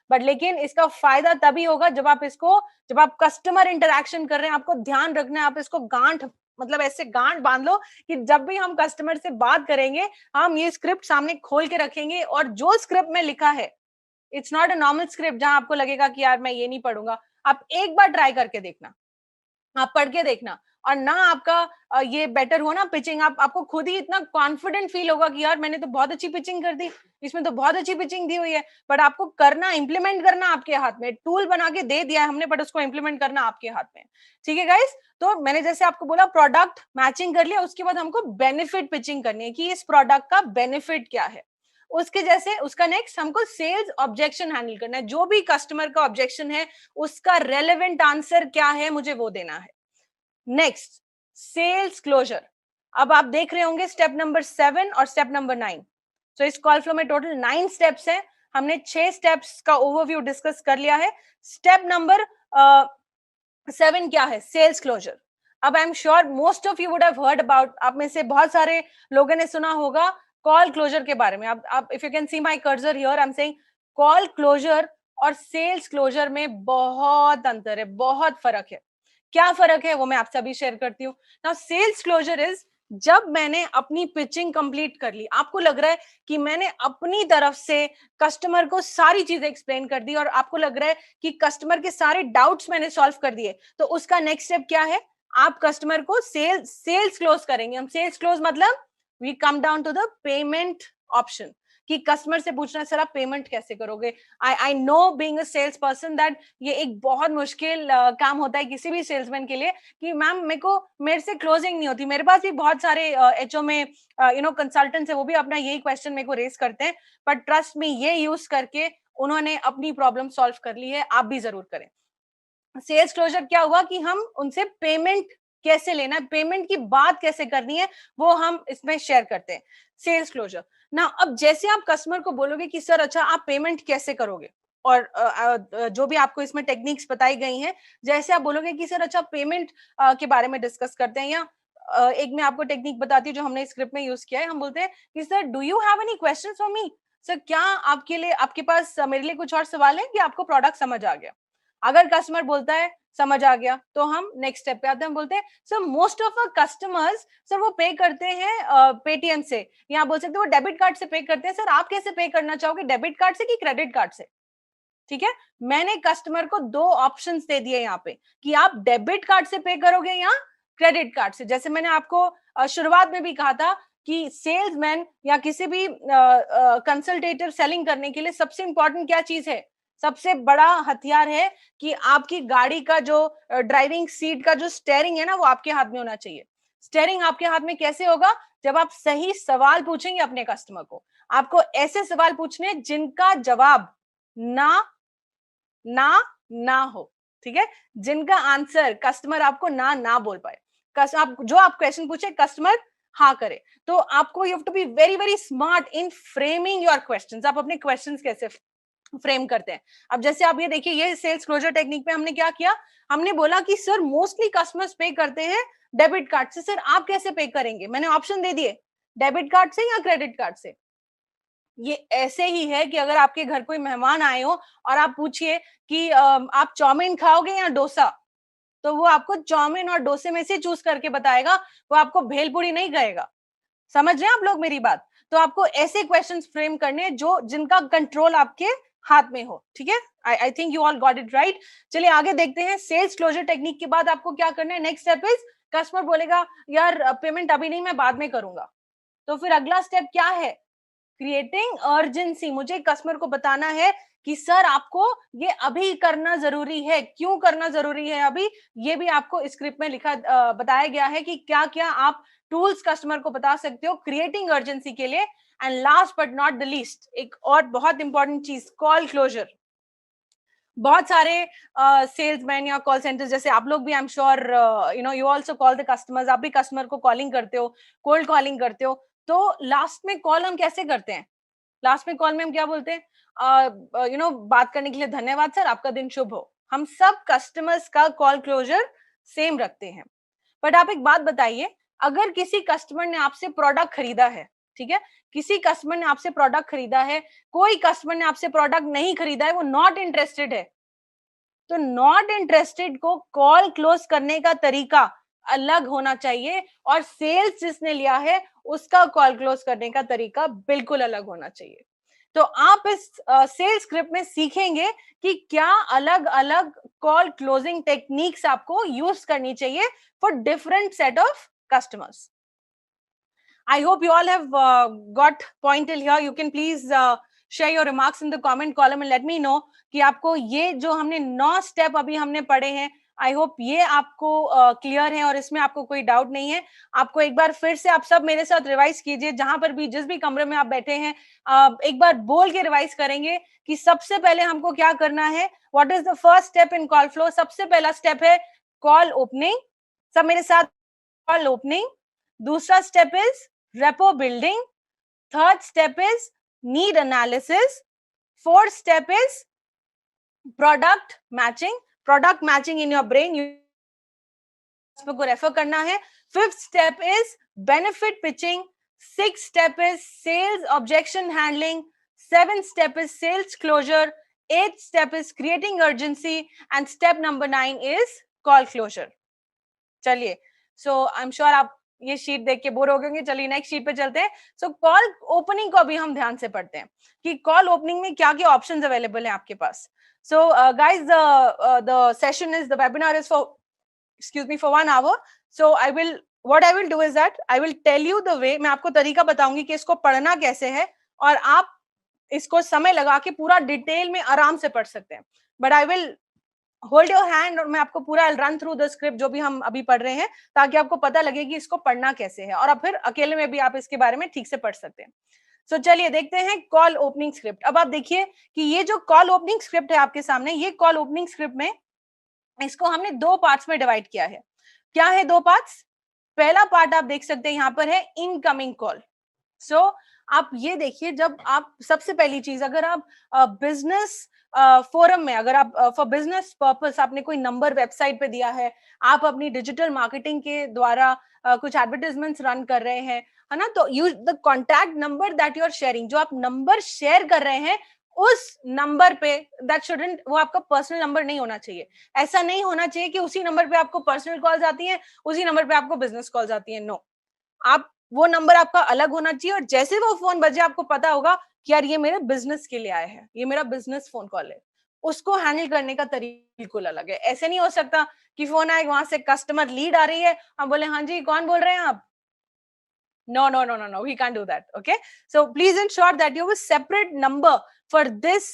बट लेकिन इसका फायदा तभी होगा जब आप कस्टमर इंटरेक्शन कर रहे हैं। आपको ध्यान रखना है, आप इसको गांठ, मतलब ऐसे गांठ बांध लो कि जब भी हम कस्टमर से बात करेंगे, हम ये स्क्रिप्ट सामने खोल के रखेंगे और जो स्क्रिप्ट में लिखा है, it's not a normal script जहां आपको लगेगा कि यार मैं ये नहीं पढ़ूंगा। आप एक बार ट्राई करके देखना, आप पढ़ के देखना, और ना आपका ये बेटर हो ना पिचिंग, आपको खुद ही इतना कॉन्फिडेंट फील होगा कि यार मैंने तो बहुत अच्छी पिचिंग कर दी, इसमें तो बहुत अच्छी पिचिंग दी हुई है। बट आपको करना, इंप्लीमेंट करना आपके हाथ में, टूल बना के दे दिया है हमने, बट उसको इंप्लीमेंट करना आपके हाथ में। ठीक है गाइस, तो मैंने जैसे आपको बोला प्रोडक्ट मैचिंग कर लिया, उसके बाद हमको बेनिफिट पिचिंग करनी है कि इस प्रोडक्ट का बेनिफिट क्या है। उसके जैसे उसका नेक्स्ट हमको सेल्स ऑब्जेक्शन हैंडल करना है। जो भी कस्टमर का ऑब्जेक्शन है उसका रेलेवेंट आंसर क्या है, मुझे वो देना है। Next, sales closure. अब आप देख रहे होंगे स्टेप नंबर 7 और स्टेप नंबर 9। तो इस कॉल फ्लो में टोटल 9 स्टेप्स हैं। हमने 6 स्टेप्स का ओवरव्यू डिस्कस कर लिया है। स्टेप नंबर 7 क्या है? Sales closure. अब I am sure most of you would have heard about, आप में से बहुत सारे लोगों ने सुना होगा कॉल क्लोजर के बारे में। आप if you can see my cursor here, I am saying call closure और सेल्स क्लोजर में बहुत अंतर है, बहुत फर्क है। क्या फर्क है वो मैं आपसे अभी शेयर करती हूँ। नाउ सेल्स क्लोजर इज, जब मैंने अपनी पिचिंग कंप्लीट कर ली, आपको लग रहा है कि मैंने अपनी तरफ से कस्टमर को सारी चीजें एक्सप्लेन कर दी और आपको लग रहा है कि कस्टमर के सारे डाउट्स मैंने सॉल्व कर दिए, तो उसका नेक्स्ट स्टेप क्या है? आप कस्टमर को सेल्स क्लोज करेंगे। हम सेल्स क्लोज मतलब we come down to the payment option, कि कस्टमर से पूछना सर आप पेमेंट कैसे करोगे। I know being a sales person that ये एक बहुत मुश्किल काम होता है किसी भी सेल्समैन के लिए, कि मैम मेरे से क्लोजिंग नहीं होती। मेरे पास भी बहुत सारे एचओ में कंसल्टेंट्स है, वो भी अपना यही क्वेश्चन मेरे को रेस करते हैं, बट ट्रस्ट मी ये यूज करके उन्होंने अपनी प्रॉब्लम सॉल्व कर ली है। आप भी जरूर करें। सेल्स क्लोजर क्या हुआ कि हम उनसे पेमेंट कैसे लेना है, पेमेंट की बात कैसे करनी है, वो हम इसमें शेयर करते हैं। सेल्स क्लोजर ना, अब जैसे आप कस्टमर को बोलोगे कि सर अच्छा आप पेमेंट कैसे करोगे, और जो भी आपको इसमें टेक्निक्स बताई गई हैं, जैसे आप बोलोगे कि सर अच्छा पेमेंट के बारे में डिस्कस करते हैं, या एक मैं आपको टेक्निक बताती हूँ जो हमने स्क्रिप्ट में यूज किया है। हम बोलते हैं कि sir do you have any question for me, sir क्या आपके लिए, आपके पास मेरे लिए कुछ और सवाल है कि आपको प्रोडक्ट समझ आ गया। अगर कस्टमर बोलता है समझ आ गया, तो हम नेक्स्ट स्टेप पे आते हैं। हम बोलते हैं sir most of our customers, sir वो पे करते हैं पेटीएम से, या बोल सकते हैं वो डेबिट कार्ड से पे करते हैं, सर आप कैसे पे करना चाहोगे, डेबिट कार्ड से कि क्रेडिट कार्ड से? ठीक है, मैंने कस्टमर को 2 ऑप्शंस दे दिए यहाँ पे, कि आप डेबिट कार्ड से पे करोगे या क्रेडिट कार्ड से। जैसे मैंने आपको शुरुआत में भी कहा था कि सेल्समैन या किसी भी कंसल्टेटिव सेलिंग करने के लिए सबसे इंपॉर्टेंट क्या चीज है? सबसे बड़ा हथियार है कि आपकी गाड़ी का जो ड्राइविंग सीट का जो स्टेयरिंग है ना, वो आपके हाथ में होना चाहिए। स्टेयरिंग आपके हाथ में कैसे होगा? जब आप सही सवाल पूछेंगे अपने कस्टमर को। आपको ऐसे सवाल पूछने जिनका जवाब ना ना ना हो, ठीक है, जिनका आंसर कस्टमर आपको ना ना बोल पाए। आप जो आप क्वेश्चन पूछे कस्टमर हाँ करे, तो आपको you have to be very very smart in framing your questions. आप अपने क्वेश्चंस कैसे फ्रेम करते हैं। अब जैसे आप ये देखिए, ये सेल्स क्लोजर टेक्निक में हमने क्या किया, हमने बोला कि सर मोस्टली कस्टमर्स पे करते हैं डेबिट कार्ड से, सर आप कैसे पे करेंगे? मैंने ऑप्शन दे दिए, डेबिट कार्ड से या क्रेडिट कार्ड से। ये ऐसे ही है कि अगर आपके घर कोई मेहमान आए हो और आप पूछिए कि आप चाउमीन खाओगे या डोसा, तो वो आपको चाउमीन और डोसे में से चूज करके बताएगा, वो आपको भेलपूरी नहीं कहेगा। समझ रहे हैं आप लोग मेरी बात? तो आपको ऐसे क्वेश्चंस फ्रेम करने हैं जो जिनका कंट्रोल आपके हाथ में हो, ठीक है। I think you all got it right. चलिए आगे देखते हैं। सेल्स क्लोजर टेक्निक के बाद आपको क्या करना है? नेक्स्ट स्टेप इज, कस्टमर बोलेगा यार पेमेंट अभी नहीं, मैं बाद में करूंगा, तो फिर अगला स्टेप क्या है? Creating urgency. मुझे कस्टमर को बताना है कि सर आपको ये अभी करना जरूरी है। क्यों करना जरूरी है अभी? ये भी आपको स्क्रिप्ट में लिखा बताया गया है कि क्या क्या आप टूल्स कस्टमर को बता सकते हो क्रिएटिंग अर्जेंसी के लिए। And last but not the least, एक और बहुत इंपॉर्टेंट चीज, कॉल क्लोजर। बहुत सारे सेल्समैन या कॉल सेंटर, जैसे आप लोग भी, आई am sure you also call the customers, आप भी कस्टमर को कॉलिंग करते हो, कोल्ड कॉलिंग करते हो। तो लास्ट में कॉल हम कैसे करते हैं? लास्ट में कॉल में हम क्या बोलते हैं? बात करने के लिए धन्यवाद सर, आपका दिन शुभ हो। हम सब कस्टमर्स का कॉल क्लोजर सेम रखते हैं। बट आप एक बात बताइए, अगर किसी कस्टमर ने आपसे प्रोडक्ट खरीदा है, ठीक है, किसी कस्टमर ने आपसे प्रोडक्ट खरीदा है, कोई कस्टमर ने आपसे प्रोडक्ट नहीं खरीदा है, वो नॉट इंटरेस्टेड है, तो नॉट इंटरेस्टेड को कॉल क्लोज करने का तरीका अलग होना चाहिए, और सेल्स जिसने लिया है उसका कॉल क्लोज करने का तरीका बिल्कुल अलग होना चाहिए। तो आप इस सेल्स स्क्रिप्ट में सीखेंगे कि क्या अलग अलग कॉल क्लोजिंग टेक्निक्स आपको यूज करनी चाहिए for different set of customers. I hope you all have got point till here. You can please share your remarks in the comment column and let me know कि आपको ये जो हमने 9 step अभी हमने पढ़े हैं, आई होप ये आपको क्लियर है और इसमें आपको कोई डाउट नहीं है। आपको एक बार फिर से आप सब मेरे साथ रिवाइज कीजिए, जहां पर भी जिस भी कमरे में आप बैठे हैं, एक बार बोल के रिवाइज करेंगे कि सबसे पहले हमको क्या करना है। What is the first step in call flow? सबसे पहला स्टेप है कॉल ओपनिंग, सब मेरे साथ, कॉल ओपनिंग, दूसरा step is rapport building, third step is need analysis, fourth step is product matching in your brain, को रेफर करना है। Fifth step is benefit pitching, six step is sales objection handling, seventh step is sales closure, eighth step is creating urgency and step number 9 is call closure. चलिए, so I am sure आप ये sheet देख के bore हो गए। चलिए next sheet पे चलते हैं। सो कॉल ओपनिंग को अभी हम ध्यान से पढ़ते हैं कि कॉल ओपनिंग में क्या क्या ऑप्शंस अवेलेबल है आपके पास। So guys, the session is, the webinar is for, excuse me, for 1 hour. So what I will do is that I will tell you the way, मैं आपको तरीका बताऊंगी कि इसको पढ़ना कैसे है और आप इसको समय लगा के पूरा डिटेल में आराम से पढ़ सकते हैं। But I will hold your hand और मैं आपको पूरा रन थ्रू द स्क्रिप्ट जो भी हम अभी पढ़ रहे हैं, ताकि आपको पता लगे कि इसको पढ़ना कैसे है और अब फिर अकेले में भी आप इसके बारे में ठीक से पढ़ सकते हैं। सो चलिए देखते हैं कॉल ओपनिंग स्क्रिप्ट। अब आप देखिए कि ये जो कॉल ओपनिंग स्क्रिप्ट है आपके सामने, ये कॉल ओपनिंग स्क्रिप्ट में इसको हमने दो पार्ट्स में डिवाइड किया है। क्या है दो पार्ट्स? पहला पार्ट आप देख सकते हैं यहाँ पर है इनकमिंग कॉल। सो आप ये देखिए, जब आप सबसे पहली चीज, अगर आप बिजनेस फोरम में, अगर आप फॉर बिजनेस पर्पस आपने कोई नंबर वेबसाइट पे दिया है, आप अपनी डिजिटल मार्केटिंग के द्वारा कुछ एडवर्टाइजमेंट्स रन कर रहे हैं, है ना, तो use the contact number that you are sharing, जो आप नंबर शेयर कर रहे हैं उस नंबर पे, दैट शुडंट, वो आपका पर्सनल नंबर नहीं होना चाहिए। ऐसा नहीं होना चाहिए कि उसी नंबर पे आपको पर्सनल कॉल्स आती हैं, उसी नंबर पे आपको बिजनेस कॉल्स आती हैं। नो, आप, वो नंबर आपका अलग होना चाहिए और जैसे वो फोन बजे आपको पता होगा कि यार ये मेरे बिजनेस के लिए आया है, ये मेरा बिजनेस फोन कॉल है। उसको हैंडल करने का तरीका बिल्कुल अलग है। ऐसे नहीं हो सकता कि फोन आए, वहां से कस्टमर लीड आ रही है, हम बोले हाँ जी कौन बोल रहे हैं आप। No, no, no, no, no. We can't do that. Okay. So please ensure that you have a separate number for this.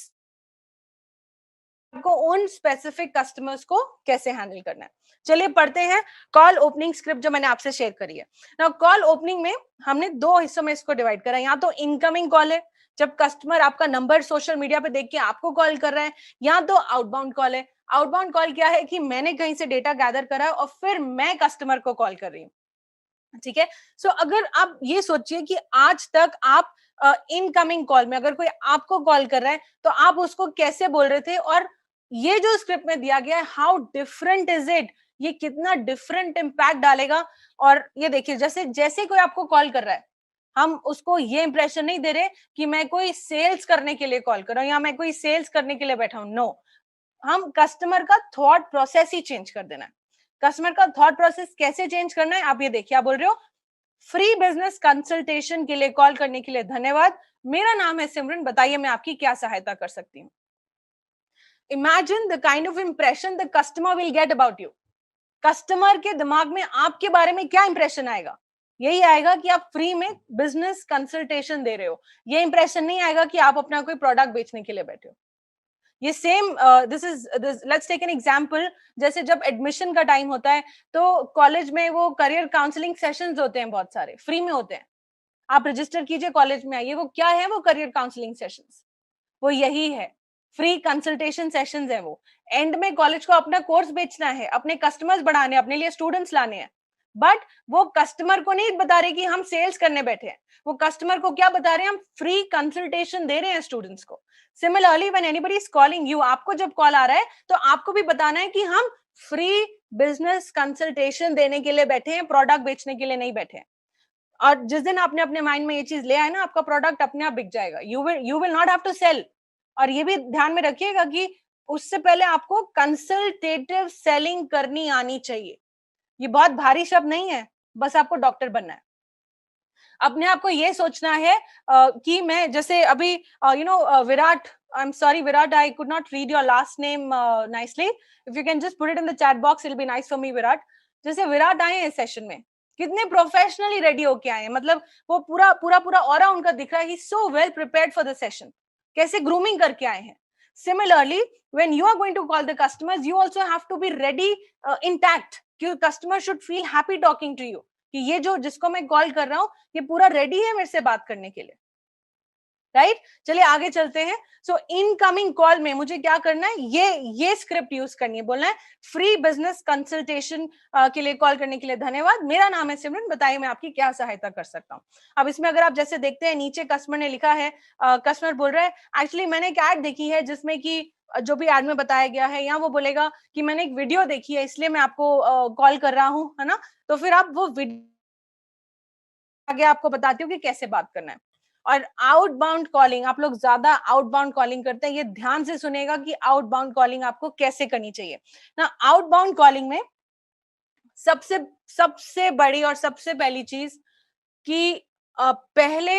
आपको उन स्पेसिफिक कस्टमर्स को कैसे हैंडल करना है। चलिए पढ़ते हैं कॉल ओपनिंग स्क्रिप्ट जो मैंने आपसे शेयर करी है। नाउ कॉल ओपनिंग में हमने दो हिस्सों में इसको डिवाइड करा है। यहाँ तो इनकमिंग कॉल है, जब कस्टमर आपका नंबर सोशल मीडिया पे देख के आपको कॉल कर रहा है। यहाँ तो आउटबाउंड कॉल है। आउटबाउंड कॉल क्या है कि मैंने कहीं से डेटा गैदर करा है और फिर मैं कस्टमर को कॉल कर रही हूँ। ठीक है। सो अगर आप ये सोचिए कि आज तक आप इनकमिंग कॉल में अगर कोई आपको कॉल कर रहा है तो आप उसको कैसे बोल रहे थे, और ये जो स्क्रिप्ट में दिया गया है, हाउ डिफरेंट इज इट, ये कितना डिफरेंट इम्पैक्ट डालेगा। और ये देखिए, जैसे जैसे कोई आपको कॉल कर रहा है, हम उसको ये इंप्रेशन नहीं दे रहे कि मैं कोई सेल्स करने के लिए कॉल कर रहा हूँ या मैं कोई सेल्स करने के लिए बैठा हूँ। नो, हम कस्टमर का थॉट प्रोसेस ही चेंज कर देना है। कस्टमर का थॉट प्रोसेस कैसे चेंज करना है, आप ये देखिए। आप बोल रहे हो फ्री बिजनेस कंसल्टेशन के लिए कॉल करने के लिए धन्यवाद, मेरा नाम है सिमरन, बताइए मैं आपकी क्या सहायता कर सकती हूँ। Imagine the kind of impression the customer will get about you. Customer के दिमाग में आपके बारे में क्या इंप्रेशन आएगा? यही आएगा कि आप फ्री में बिजनेस कंसल्टेशन दे रहे हो। ये इंप्रेशन नहीं आएगा कि आप अपना कोई प्रोडक्ट बेचने के लिए बैठे हो। ये same, this let's take an example. जैसे जब एडमिशन का टाइम होता है तो कॉलेज में वो करियर काउंसलिंग सेशंस होते हैं, बहुत सारे फ्री में होते हैं। आप रजिस्टर कीजिए, कॉलेज में आइए। वो क्या है? वो करियर काउंसलिंग सेशंस, वो यही है, फ्री कंसल्टेशन सेशंस है वो। एंड में कॉलेज को अपना कोर्स बेचना है, अपने कस्टमर्स बढ़ाने, अपने लिए स्टूडेंट्स लाने हैं। बट वो कस्टमर को नहीं बता रहे कि हम सेल्स करने बैठे हैं। वो कस्टमर को क्या बता रहे हैं? हम फ्री कंसल्टेशन दे रहे हैं स्टूडेंट्स को। Similarly when anybody is calling you, आपको जब कॉल आ रहा है तो आपको भी बताना है कि हम फ्री बिजनेस कंसल्टेशन देने के लिए बैठे हैं, प्रोडक्ट बेचने के लिए नहीं बैठे हैं। और जिस दिन आपने अपने माइंड में ये चीज ले आए ना, आपका प्रोडक्ट अपने आप बिक जाएगा। You will not have to sell. और ये भी ध्यान में रखिएगा कि उससे पहले आपको कंसल्टेटिव सेलिंग करनी आनी चाहिए। ये बहुत भारी शब्द नहीं है, बस आपको डॉक्टर बनना है। अपने आप को ये सोचना है कि मैं, जैसे अभी Virat, I am sorry Virat, I could not read your last name nicely, if you can just put it in the chat box, it will be nice for me Virat. जैसे विराट आए हैं सेशन में, कितने प्रोफेशनली रेडी होके आए हैं, मतलब वो पूरा पूरा पूरा ऑरा उनका दिख रहा है, he so well prepared for the session, कैसे ग्रूमिंग करके आए हैं। Similarly, when you are going to call the customers, you also have to be ready, intact. कि customer should feel happy talking to you. कि ये जो जिसको मैं कॉल कर रहा हूँ ये पूरा रेडी है मेरे से बात करने के लिए, राइट चलिए आगे चलते हैं। सो इनकमिंग कॉल में मुझे क्या करना है, ये स्क्रिप्ट यूज करनी है, बोलना है फ्री बिजनेस कंसल्टेशन के लिए कॉल करने के लिए धन्यवाद, मेरा नाम है सिमरन, बताइए मैं आपकी क्या सहायता कर सकता हूँ। अब इसमें अगर आप जैसे देखते हैं नीचे कस्टमर ने लिखा है, कस्टमर बोल रहा है एक्चुअली मैंने एक ऐड देखी है जिसमें कि जो भी ऐड में बताया गया है, या वो बोलेगा कि मैंने एक वीडियो देखी है इसलिए मैं आपको कॉल कर रहा हूँ, है ना। तो फिर आप वो वीडियो आगे आपको बताती हूँ कि कैसे बात करना है। और आउटबाउंड कॉलिंग, आप लोग ज्यादा आउटबाउंड कॉलिंग करते हैं, ये ध्यान से सुनेगा कि आउटबाउंड कॉलिंग आपको कैसे करनी चाहिए ना। आउटबाउंड कॉलिंग में सबसे सबसे बड़ी और सबसे पहली चीज कि पहले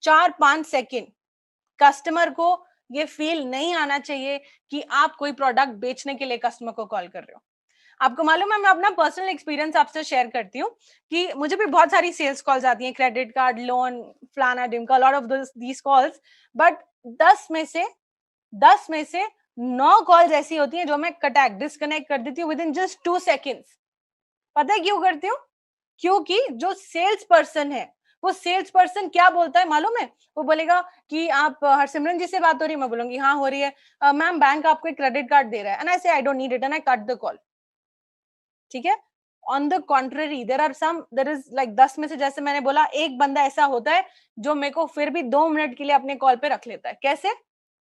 4-5 सेकंड कस्टमर को ये फील नहीं आना चाहिए कि आप कोई प्रोडक्ट बेचने के लिए कस्टमर को कॉल कर रहे हो। आपको मालूम है, मैं अपना पर्सनल एक्सपीरियंस आपसे शेयर करती हूँ कि मुझे भी बहुत सारी सेल्स कॉल्स आती हैं, क्रेडिट कार्ड, लोन, फलाना ढिमका, lot of these calls, but 10 में से 10 में से 9 कॉल्स ऐसी होती हैं जो मैं डिस्कनेक्ट कर देती हूँ विद इन जस्ट 2 सेकेंड्स। पता है क्यों करती हूँ? क्योंकि जो सेल्स पर्सन है, वो सेल्स पर्सन क्या बोलता है मालूम है? वो बोलेगा कि आप हरसिमरन जी से बात हो रही है? मैं बोलूंगी हाँ हो रही है। मैम बैंक आपको एक क्रेडिट कार्ड दे रहा है, एंड आई से I don't need it, and I cut the call. ठीक है। On the contrary there is like 10 में से, जैसे मैंने बोला, एक बंदा ऐसा होता है जो मेरे को फिर भी 2 मिनट के लिए अपने कॉल पे रख लेता है। कैसे?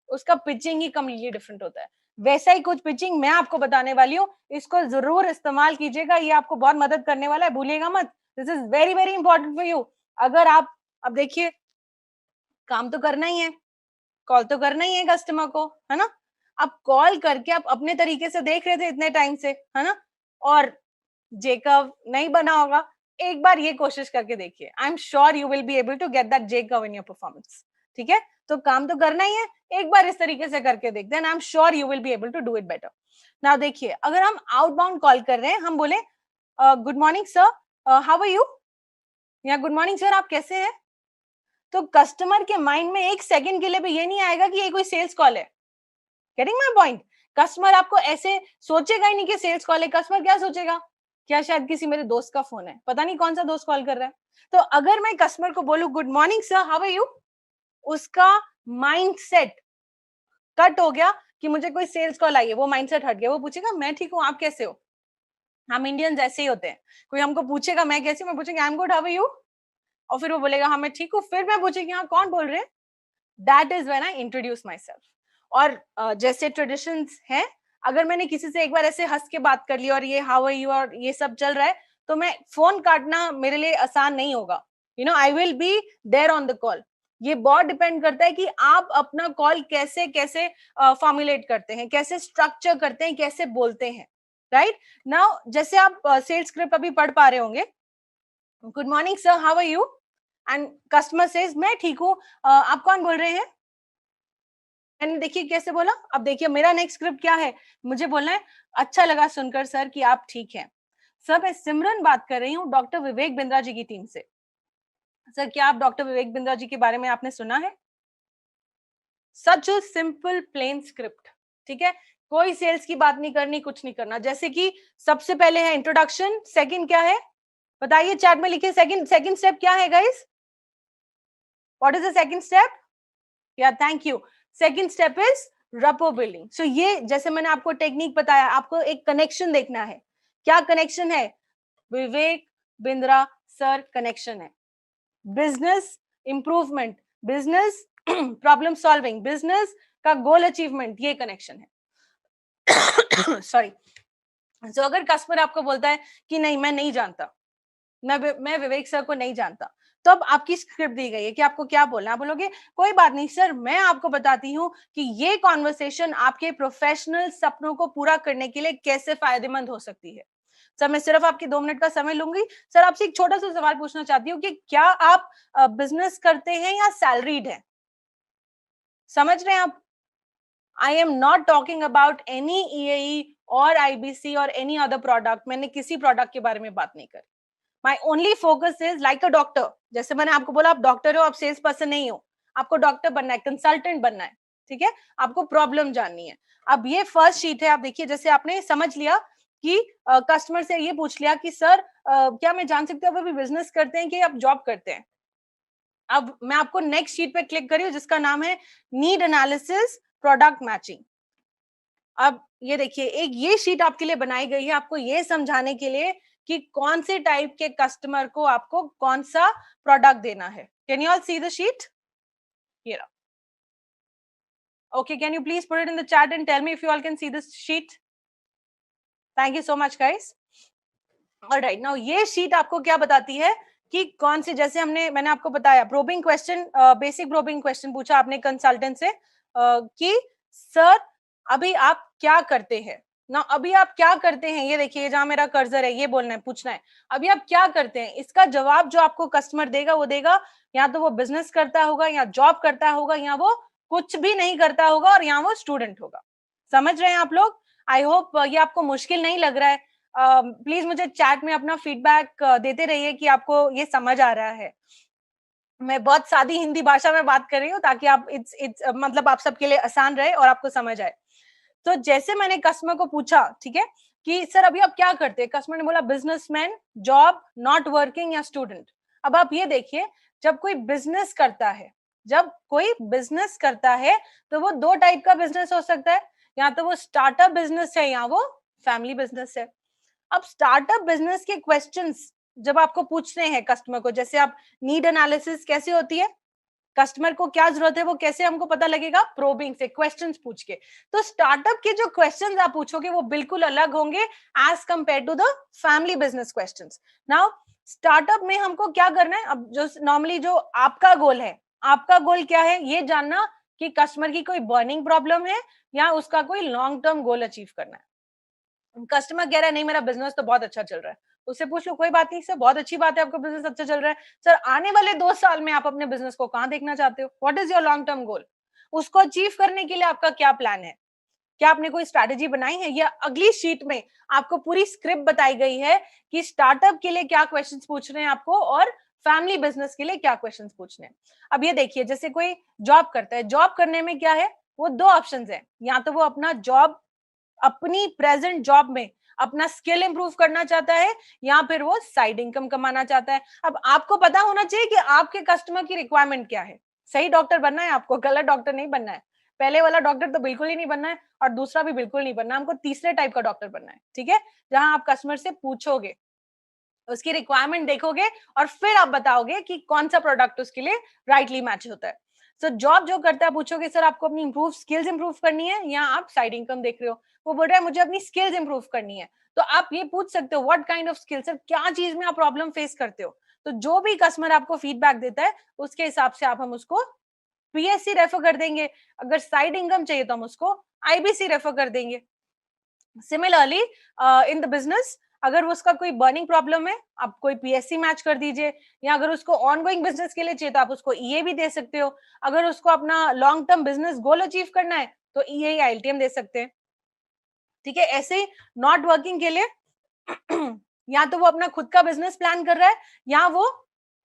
उसका पिचिंग ही कम्प्लीटली डिफरेंट होता है। वैसा ही कुछ पिचिंग मैं आपको बताने वाली हूँ, इसको जरूर इस्तेमाल कीजिएगा, ये आपको बहुत मदद करने वाला है, भूलिएगा मत। This is very very important for you. अगर आप, अब देखिए, काम तो करना ही है, कॉल तो करना ही है कस्टमर को, है ना। आप कॉल करके आप अपने तरीके से देख रहे थे इतने टाइम से, है ना, और जेकव नहीं बना होगा, एक बार ये कोशिश करके देखिए, I am sure you will be able to get that जेकव इन योर परफॉर्मेंस। ठीक है, तो काम तो करना ही है, एक बार इस तरीके से करके देखते हैं, I am sure you will be able to do it better. Now देखिए, अगर हम आउटबाउंड कॉल कर रहे हैं, हम बोले good morning sir, how are you, या गुड मॉर्निंग सर, आप कैसे हैं, तो कस्टमर के माइंड में एक सेकंड के लिए भी ये नहीं आएगा कि ये कोई सेल्स कॉल है। Getting my point? कस्टमर आपको ऐसे सोचेगा ही नहीं कि सेल्स कॉल है। कस्टमर क्या सोचेगा, क्या शायद किसी मेरे दोस्त का फोन है, पता नहीं कौन सा दोस्त कॉल कर रहा है। तो अगर मैं कस्टमर को बोलूं good morning sir, how are you, उसका माइंडसेट कट हो गया कि मुझे कोई सेल्स कॉल आई है, वो माइंडसेट हट गया। वो पूछेगा मैं ठीक हूँ, आप कैसे हो। हम इंडियंस ऐसे ही होते हैं, कोई हमको पूछेगा मैं कैसी हूँ, मैं पूछेंगे I am good, how are you, और फिर वो बोलेगा हाँ मैं ठीक हूँ, फिर मैं पूछेगी हाँ कौन बोल रहे हैं। That is when I introduce my self. और जैसे ट्रेडिशंस हैं, अगर मैंने किसी से एक बार ऐसे हंस के बात कर ली और ये हाउ आर यू और ये सब चल रहा है, तो मैं फोन काटना मेरे लिए आसान नहीं होगा। You know, I will be there on the call. ये बहुत डिपेंड करता है कि आप अपना कॉल कैसे कैसे फॉर्मुलेट करते हैं, कैसे स्ट्रक्चर करते हैं, कैसे बोलते हैं। राइट नाउ, जैसे आप सेल्स स्क्रिप्ट अभी पढ़ पा रहे होंगे, good morning sir, how are you, and customer says मैं ठीक हूँ, आप कौन बोल रहे हैं। मैंने देखिए कैसे बोला। अब देखिए मेरा नेक्स्ट स्क्रिप्ट क्या है, मुझे बोलना है अच्छा लगा सुनकर सर कि आप ठीक हैं। सर मैं सिमरन बात कर रही हूँ डॉक्टर विवेक बिंद्रा जी की टीम से। सर क्या आप डॉक्टर विवेक बिंद्रा जी के बारे में आपने सुना है। सच अ सिंपल प्लेन स्क्रिप्ट। ठीक है, कोई सेल्स की बात नहीं करनी, कुछ नहीं करना। जैसे कि सबसे पहले है इंट्रोडक्शन, सेकंड क्या है बताइए, चैट में लिखिए, सेकंड सेकंड स्टेप क्या है guys, what is the second step. या thank you. Second step is rapport building. So ये जैसे मैंने आपको टेक्निक बताया, आपको एक कनेक्शन देखना है। क्या कनेक्शन है, विवेक बिंद्रा सर कनेक्शन है, business improvement, business problem solving, business का गोल अचीवमेंट, ये कनेक्शन है। सॉरी। सो अगर कस्टमर आपको बोलता है कि नहीं मैं नहीं जानता, मैं विवेक सर को नहीं जानता, तो अब आपकी स्क्रिप्ट दी गई है कि आपको क्या बोलना है। आप बोलोगे कोई बात नहीं सर, मैं आपको बताती हूँ कि ये कॉन्वर्सेशन आपके प्रोफेशनल सपनों को पूरा करने के लिए कैसे फायदेमंद हो सकती है। सर मैं सिर्फ आपकी 2 मिनट का समय लूंगी। सर आपसे एक छोटा सा सवाल पूछना चाहती हूँ कि क्या आप बिजनेस करते हैं या सैलरीड है। समझ रहे हैं आप। I am not talking about any ईएई और आईबीसी और एनी अदर प्रोडक्ट। मैंने किसी प्रोडक्ट के बारे में बात नहीं करी। My only focus is like a doctor. जैसे मैंने आपको बोला आप डॉक्टर हो, आप सेल्स पर्सन नहीं हो, आपको डॉक्टर बनना है, कंसल्टेंट बनना है। ठीक है, आपको प्रॉब्लम जाननी है। अब ये फर्स्ट शीट है, आप देखिए, जैसे आपने समझ लिया कि कस्टमर से ये पूछ लिया कि सर क्या मैं जान सकती हूँ आप अभी बिजनेस करते हैं कि आप जॉब करते हैं। अब मैं आपको नेक्स्ट शीट पे क्लिक कर रही हूँ जिसका नाम है नीड एनालिसिस प्रोडक्ट मैचिंग। अब ये देखिए, एक ये शीट आपके लिए बनाई गई है आपको ये समझाने के लिए कि कौन से टाइप के कस्टमर को आपको कौन सा प्रोडक्ट देना है। Can you all see the sheet? ये रहा। Okay, can you please put it in the chat and tell me if you all can see this sheet? Thank you so much, guys. All right, now ये sheet आपको क्या बताती है कि कौन सी, जैसे मैंने आपको बताया probing question, basic probing question पूछा आपने कंसल्टेंट से कि सर अभी आप क्या करते हैं ना, अभी आप क्या करते हैं, ये देखिए जहां मेरा कर्सर है, ये बोलना है, पूछना है अभी आप क्या करते हैं। इसका जवाब जो आपको कस्टमर देगा वो देगा या तो वो बिजनेस करता होगा या जॉब करता होगा या वो कुछ भी नहीं करता होगा और या वो स्टूडेंट होगा। समझ रहे हैं आप लोग? आई होप ये आपको मुश्किल नहीं लग रहा है। प्लीज मुझे चैट में अपना फीडबैक देते रहिए कि आपको ये समझ आ रहा है। मैं बहुत सादी हिंदी भाषा में बात कर रही हूँ ताकि आप इट्स मतलब आप सबके लिए आसान रहे और आपको समझ आए। तो जैसे मैंने कस्टमर को पूछा, ठीक है, कि सर अभी आप क्या करते हैं, कस्टमर ने बोला बिजनेसमैन, जॉब, नॉट वर्किंग या स्टूडेंट। अब आप ये देखिए, जब कोई बिजनेस करता है, जब कोई बिजनेस करता है तो वो दो टाइप का बिजनेस हो सकता है, या तो वो स्टार्टअप बिजनेस है या वो फैमिली बिजनेस है। अब स्टार्टअप बिजनेस के क्वेश्चंस जब आपको पूछने हैं कस्टमर को, जैसे आप नीड एनालिसिस कैसे होती है, कस्टमर को क्या जरूरत है वो कैसे हमको पता लगेगा, प्रोबिंग से, क्वेश्चंस पूछ के। तो स्टार्टअप के जो क्वेश्चंस आप पूछोगे वो बिल्कुल अलग होंगे as compare to the family business questions. Now startup में हमको क्या करना है, अब जो नॉर्मली जो आपका गोल है, आपका गोल क्या है ये जानना कि कस्टमर की कोई बर्निंग प्रॉब्लम है या उसका कोई लॉन्ग टर्म गोल अचीव करना है। कस्टमर कह रहा है नहीं मेरा बिजनेस तो बहुत अच्छा चल रहा है, उससे पूछ लो कोई बात नहीं सर, बहुत अच्छी बात है आपका बिजनेस अच्छा चल रहा है, सर आने वाले 2 साल में आप अपने बिजनेस को कहां देखना चाहते हो, what is your long term goal, उसको अचीव करने के लिए आपका क्या प्लान है, क्या आपने कोई स्ट्रैटेजी बनाई है। या अगली शीट में आपको पूरी स्क्रिप्ट बताई गई है कि स्टार्टअप के लिए क्या क्वेश्चंस पूछ रहे हैं आपको और फैमिली बिजनेस के लिए क्या क्वेश्चंस पूछने हैं। अब ये देखिए, जैसे कोई जॉब करता है, जॉब करने में क्या है, वो दो ऑप्शंस है, या तो वो अपना जॉब, अपनी प्रेजेंट जॉब में अपना स्किल इंप्रूव करना चाहता है या फिर वो साइड इनकम कमाना चाहता है। अब आपको पता होना चाहिए कि आपके कस्टमर की रिक्वायरमेंट क्या है। सही डॉक्टर बनना है आपको, गलत डॉक्टर नहीं बनना है। पहले वाला डॉक्टर तो बिल्कुल ही नहीं बनना है और दूसरा भी बिल्कुल नहीं बनना, हमको तीसरे टाइप का डॉक्टर बनना है, ठीक है, जहां आप कस्टमर से पूछोगे, उसकी रिक्वायरमेंट देखोगे और फिर आप बताओगे कि कौन सा प्रोडक्ट उसके लिए राइटली मैच होता है। सो जॉब जो करता है, पूछोगे सर आपको अपनी इंप्रूव स्किल्स इंप्रूव करनी है या आप साइड इनकम देख रहे हो, वो बोल रहा है मुझे अपनी स्किल्स इंप्रूव करनी है, तो आप ये पूछ सकते हो what kind of skills, sir क्या चीज में आप प्रॉब्लम फेस करते हो। तो जो भी कस्टमर आपको फीडबैक देता है उसके हिसाब से आप हम उसको पीएससी रेफर कर देंगे, अगर साइड इनकम चाहिए तो हम उसको आईबीसी रेफर कर देंगे। सिमिलरली इन द बिजनेस, अगर उसका कोई बर्निंग प्रॉब्लम है आप कोई पीएससी मैच कर दीजिए, या अगर उसको ऑनगोइंग बिजनेस के लिए चाहिए तो आप उसको ईए भी दे सकते हो, अगर उसको अपना long term business goal achieve करना है तो ईए या एलटीएम दे सकते हैं, ठीक है। ऐसे ही नॉट वर्किंग के लिए या तो वो अपना खुद का बिजनेस प्लान कर रहा है या वो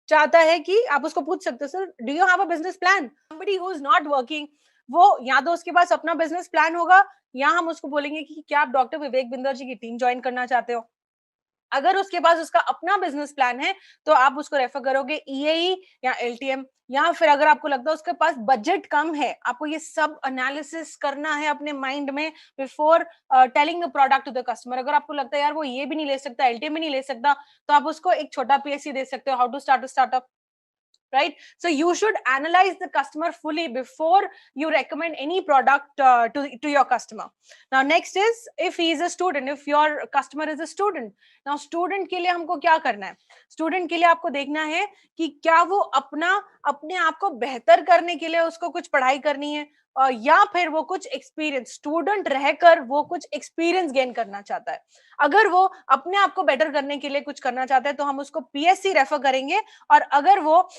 चाहता है कि आप उसको पूछ सकते हो sir do you have a business plan, somebody who is not working, वो या तो उसके पास अपना बिजनेस प्लान होगा या हम उसको बोलेंगे कि क्या आप डॉक्टर विवेक बिंदर जी की टीम ज्वाइन करना चाहते हो। अगर उसके पास उसका अपना बिजनेस प्लान है तो आप उसको रेफर करोगे ईएई या एलटीएम, या फिर अगर आपको लगता है उसके पास बजट कम है, आपको ये सब एनालिसिस करना है अपने माइंड में before telling the product to the customer, अगर आपको लगता है यार वो ये भी नहीं ले सकता, एलटीएम भी नहीं ले सकता, तो आप उसको एक छोटा पीएससी दे सकते हो, how to start a startup, right? So you should analyze the customer fully before you recommend any product to your customer. Now next is if he is a student, if your customer is a student, now student के लिए हमको क्या करना है, student के लिए आपको देखना है कि क्या वो अपने आप को बेहतर करने के लिए उसको कुछ पढ़ाई करनी है या फिर वो कुछ एक्सपीरियंस, स्टूडेंट रहकर वो कुछ एक्सपीरियंस गेन करना चाहता है। अगर वो अपने आप को बेटर करने के लिए कुछ करना चाहता है तो हम उसको पीएससी रेफर करेंगे, और अगर वो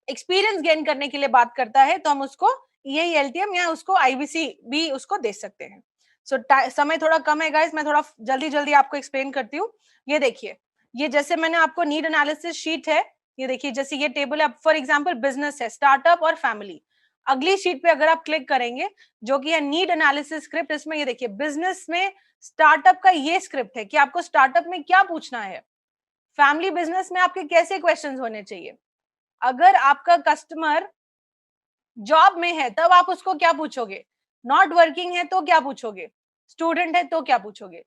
एक्सपीरियंस गेन करने के लिए बात करता है तो हम उसको ईए एलटीएम या उसको आईबीसी भी उसको दे सकते हैं। सो समय थोड़ा कम है गाइस, मैं थोड़ा जल्दी जल्दी आपको एक्सप्लेन करती हूँ। ये देखिए, ये जैसे मैंने आपको नीड एनालिसिस शीट है, ये देखिए जैसे ये टेबल है, फॉर एग्जांपल बिजनेस है, स्टार्टअप और फैमिली। अगली शीट पे अगर आप क्लिक करेंगे जो कि है नीड एनालिसिस स्क्रिप्ट, इसमें ये देखिए बिजनेस में स्टार्टअप का ये स्क्रिप्ट है कि आपको स्टार्टअप में क्या पूछना है, फैमिली बिजनेस में आपके कैसे क्वेश्चंस होने चाहिए, अगर आपका कस्टमर जॉब में है तब आप उसको क्या पूछोगे? नॉट वर्किंग है तो क्या पूछोगे? स्टूडेंट है तो क्या पूछोगे?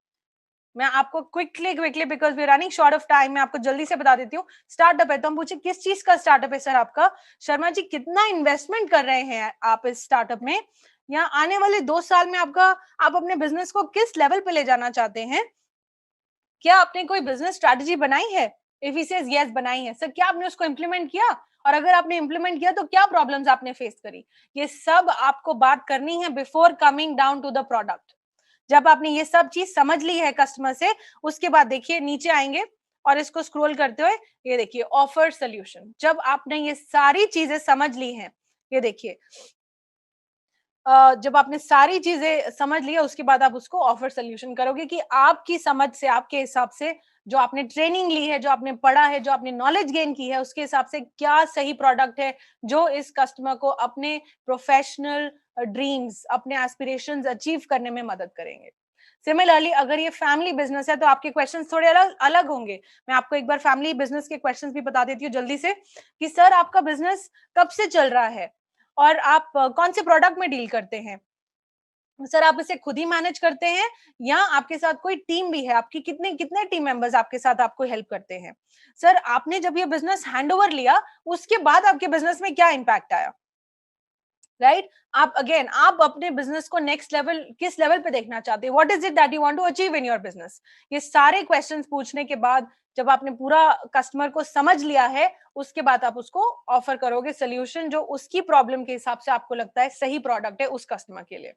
मैं आपको quickly quickly because we are running short of time, मैं आपको जल्दी से बता देती हूँ। स्टार्टअप है तो हम पूछे किस चीज़ का स्टार्टअप है सर आपका? शर्मा जी कितना इन्वेस्टमेंट कर रहे हैं आप इस स्टार्टअप में? या आने वाले 2 साल में आपका आप अपने बिज़नेस को किस लेवल पे ले जाना चाहते हैं? क्या आपने कोई बिज़नेस स्ट्रैटेजी बनाई है? इफ ही सेज यस बनाई है। सर क्या आपने उसको इम्प्लीमेंट किया? और अगर आपने इम्प्लीमेंट किया तो क्या प्रॉब्लम्स आपने फेस करी? ये सब आपको बात करनी है before coming down to the product. जब आपने ये सब चीज समझ ली है कस्टमर से, उसके बाद देखिए नीचे आएंगे और इसको स्क्रॉल करते हुए ये देखिए ऑफर सोल्यूशन। जब आपने ये सारी चीजें समझ ली हैं, ये देखिए जब आपने सारी चीजें समझ लिया उसके बाद आप उसको ऑफर सोल्यूशन करोगे कि आपकी समझ से, आपके हिसाब से, जो आपने ट्रेनिंग ली है, जो आपने पढ़ा है, जो आपने नॉलेज गेन की है, उसके हिसाब से क्या सही प्रोडक्ट है जो इस कस्टमर को अपने प्रोफेशनल ड्रीम्स, अपने एस्पिरेशंस अचीव करने में मदद करेंगे। सिमिलरली अगर ये फैमिली बिजनेस है तो आपके क्वेश्चंस थोड़े अलग अलग होंगे। मैं आपको एक बार फैमिली बिजनेस के क्वेश्चंस भी बता देती हूँ जल्दी से कि सर आपका बिजनेस कब से चल रहा है और आप कौन से प्रोडक्ट में डील करते हैं? सर आप इसे खुद ही मैनेज करते हैं या आपके साथ कोई टीम भी है? आपकी कितने कितने टीम मेंबर्स आपके साथ आपको हेल्प करते हैं? सर आपने जब ये बिजनेस हैंडओवर लिया, उसके बाद आपके बिजनेस में क्या इम्पैक्ट आया? राइट? आप अगेन आप अपने बिजनेस को नेक्स्ट लेवल किस लेवल पे देखना चाहते हैं? What is it that you want to achieve in your business? ये सारे क्वेश्चंस पूछने के बाद जब आपने पूरा कस्टमर को समझ लिया है, उसके बाद आप उसको ऑफर करोगे सोल्यूशन जो उसकी प्रॉब्लम के हिसाब से आपको लगता है सही प्रोडक्ट है उस कस्टमर के लिए।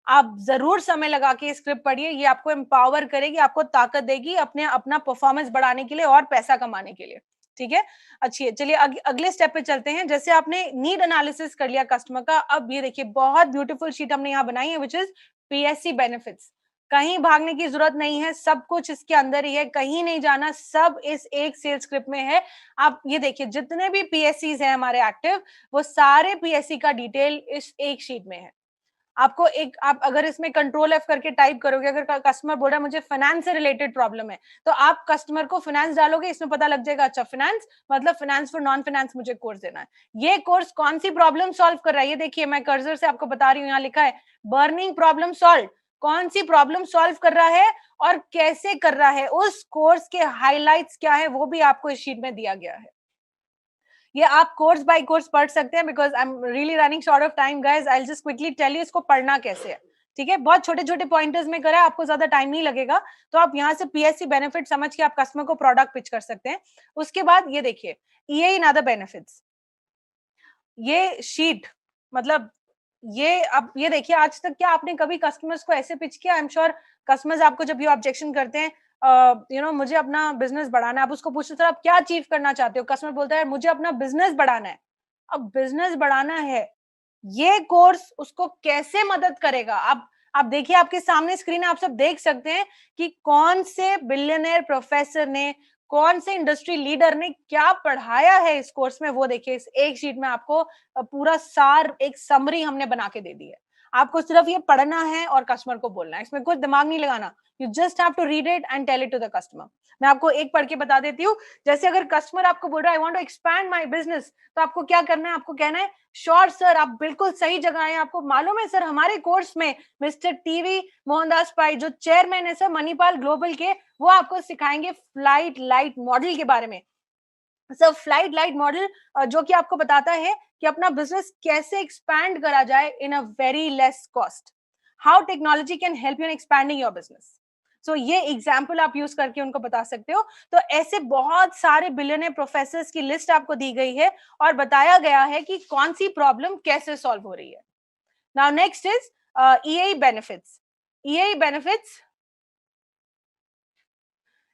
आप जरूर समय लगा के स्क्रिप्ट पढ़िए, ये आपको एम्पावर करेगी, आपको ताकत देगी अपने अपना परफॉर्मेंस बढ़ाने के लिए और पैसा कमाने के लिए। ठीक है? अच्छी है। चलिए अगले स्टेप पे चलते हैं। जैसे आपने नीड एनालिसिस कर लिया कस्टमर का, अब ये देखिए बहुत ब्यूटीफुल शीट हमने यहाँ बनाई है व्हिच इज पीएससी बेनिफिट्स। कहीं भागने की जरूरत नहीं है, सब कुछ इसके अंदर ही है, कहीं नहीं जाना, सब इस एक सेल्स स्क्रिप्ट में है। आप ये देखिए जितने भी पीएससीज हैं हमारे एक्टिव, वो सारे पीएससी का डिटेल इस एक शीट में है। आपको एक आप अगर इसमें कंट्रोल एफ करके टाइप करोगे, अगर कस्टमर बोल रहा है मुझे फाइनेंस से रिलेटेड प्रॉब्लम है, तो आप कस्टमर को फाइनेंस डालोगे, इसमें पता लग जाएगा अच्छा फाइनेंस मतलब फाइनेंस फॉर नॉन फाइनेंस मुझे कोर्स देना है। ये कोर्स कौन सी प्रॉब्लम सॉल्व कर रहा है? ये देखिए मैं कर्सर से आपको बता रही हूँ, यहाँ लिखा है बर्निंग प्रॉब्लम सॉल्व। कौन सी प्रॉब्लम सॉल्व कर रहा है और कैसे कर रहा है, उस कोर्स के हाइलाइट्स क्या है वो भी आपको इस शीट में दिया गया है। ये आप कोर्स बाय कोर्स पढ़ सकते हैं because I am really running short of time guys. I just quickly tell you इसको पढ़ना कैसे है। ठीक है, बहुत छोटे छोटे पॉइंटर्स में करा है, आपको ज्यादा टाइम नहीं लगेगा। तो आप यहाँ से पीएससी बेनिफिट समझ के आप कस्टमर को प्रोडक्ट पिच कर सकते हैं। उसके बाद ये देखिए ईए इन अदर बेनिफिट्स, ये शीट मतलब ये अब ये देखिए आज तक क्या आपने कभी कस्टमर्स को ऐसे पिच किया? आई एम श्योर कस्टमर्स आपको जब ये ऑब्जेक्शन करते हैं मुझे अपना बिजनेस बढ़ाना है, आप उसको पूछते सर आप क्या अचीव करना चाहते हो? कस्टमर बोलता है मुझे अपना बिजनेस बढ़ाना है। अब बिजनेस बढ़ाना है, ये कोर्स उसको कैसे मदद करेगा? आप देखिए आपके सामने स्क्रीन है, आप सब देख सकते हैं कि कौन से बिलियनर प्रोफेसर ने, कौन से इंडस्ट्री लीडर ने क्या पढ़ाया है इस कोर्स में, वो देखिए इस एक शीट में आपको पूरा सार एक समरी हमने बना के दे दी है। आपको सिर्फ ये पढ़ना है और कस्टमर को बोलना है, इसमें कुछ दिमाग नहीं लगाना। You just have to read it and tell it to the customer. मैं आपको एक पढ़ के बता देती हूँ। जैसे अगर कस्टमर आपको बोल रहा है I want to expand my business, तो आपको क्या करना है? आपको कहना है श्योर सर, आप बिल्कुल सही जगह आए। आपको मालूम है सर हमारे कोर्स में मिस्टर टीवी मोहनदास पाई जो चेयरमैन है सर मणिपाल ग्लोबल के, वो आपको सिखाएंगे फ्लाइट लाइट मॉडल के बारे में। सर फ्लाइट लाइट मॉडल जो कि आपको बताता है कि अपना बिजनेस कैसे एक्सपैंड करा जाए in a very less cost. How technology can help you in expanding your business. So ये एग्जाम्पल आप यूज करके उनको बता सकते हो। तो ऐसे बहुत सारे बिलियनर प्रोफेसर्स की लिस्ट आपको दी गई है और बताया गया है कि कौन सी प्रॉब्लम कैसे सॉल्व हो रही है। Now next is EA benefits. EA benefits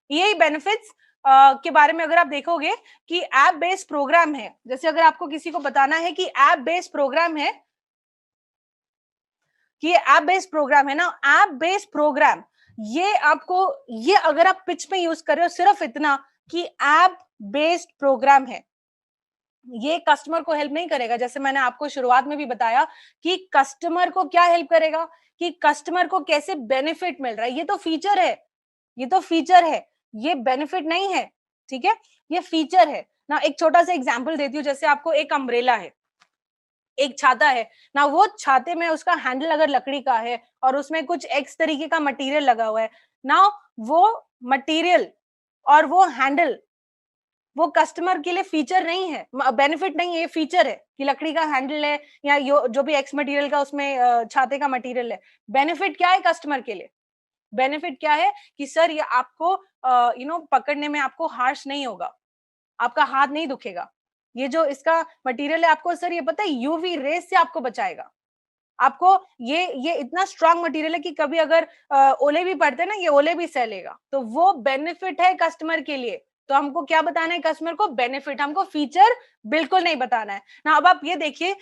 EA benefits के बारे में अगर आप देखोगे कि ऐप बेस्ड प्रोग्राम है, जैसे अगर आपको किसी को बताना है कि ऐप बेस्ड प्रोग्राम है, कि ये ऐप बेस्ड प्रोग्राम है ना, ऐप बेस्ड प्रोग्राम, ये आपको, ये अगर आप पिच में यूज कर रहे हो सिर्फ इतना कि ऐप बेस्ड प्रोग्राम है, ये कस्टमर को हेल्प नहीं करेगा। जैसे मैंने आपको शुरुआत में भी बताया कि कस्टमर को क्या हेल्प करेगा, कि कस्टमर को कैसे बेनिफिट मिल रहा है। ये तो फीचर है, ये तो फीचर है, ये बेनिफिट नहीं है। ठीक है, ये फीचर है। ना एक छोटा सा एग्जांपल देती हूँ, जैसे आपको एक अम्ब्रेला है, एक छाता है ना, वो छाते में उसका हैंडल अगर लकड़ी का है और उसमें कुछ एक्स तरीके का मटेरियल लगा हुआ है ना, वो मटेरियल और वो हैंडल वो कस्टमर के लिए फीचर नहीं है, बेनिफिट नहीं है, ये फीचर है कि लकड़ी का हैंडल है या जो भी एक्स मटेरियल का उसमें छाते का मटेरियल है। बेनिफिट क्या है कस्टमर के लिए? बेनिफिट क्या है कि सर ये आपको पकड़ने में आपको हार्श नहीं होगा, आपका हाथ नहीं दुखेगा। ये जो इसका मटेरियल है आपको सर ये पता है यूवी रेस से आपको बचाएगा। आपको ये इतना स्ट्रांग मटेरियल है कि कभी अगर ओले भी पड़ते हैं ना, ये ओले भी सह लेगा। तो वो बेनिफिट है कस्टमर के लिए। तो हमको क्या बताना है कस्टमर को? बेनिफिट, हमको फीचर बिल्कुल नहीं बताना है ना। अब आप ये देखिए,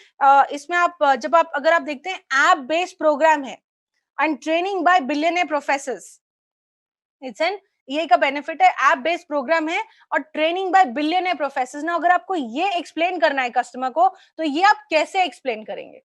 इसमें आप जब आप अगर आप देखते हैं ऐप बेस्ड प्रोग्राम है and training bye billionaire professors, it's an ये का बेनिफिट है, ऐप बेस्ड प्रोग्राम है और ट्रेनिंग बाय बिलियनियर प्रोफेसर्स ना। अगर आपको ये एक्सप्लेन करना है कस्टमर को, तो ये आप कैसे एक्सप्लेन करेंगे?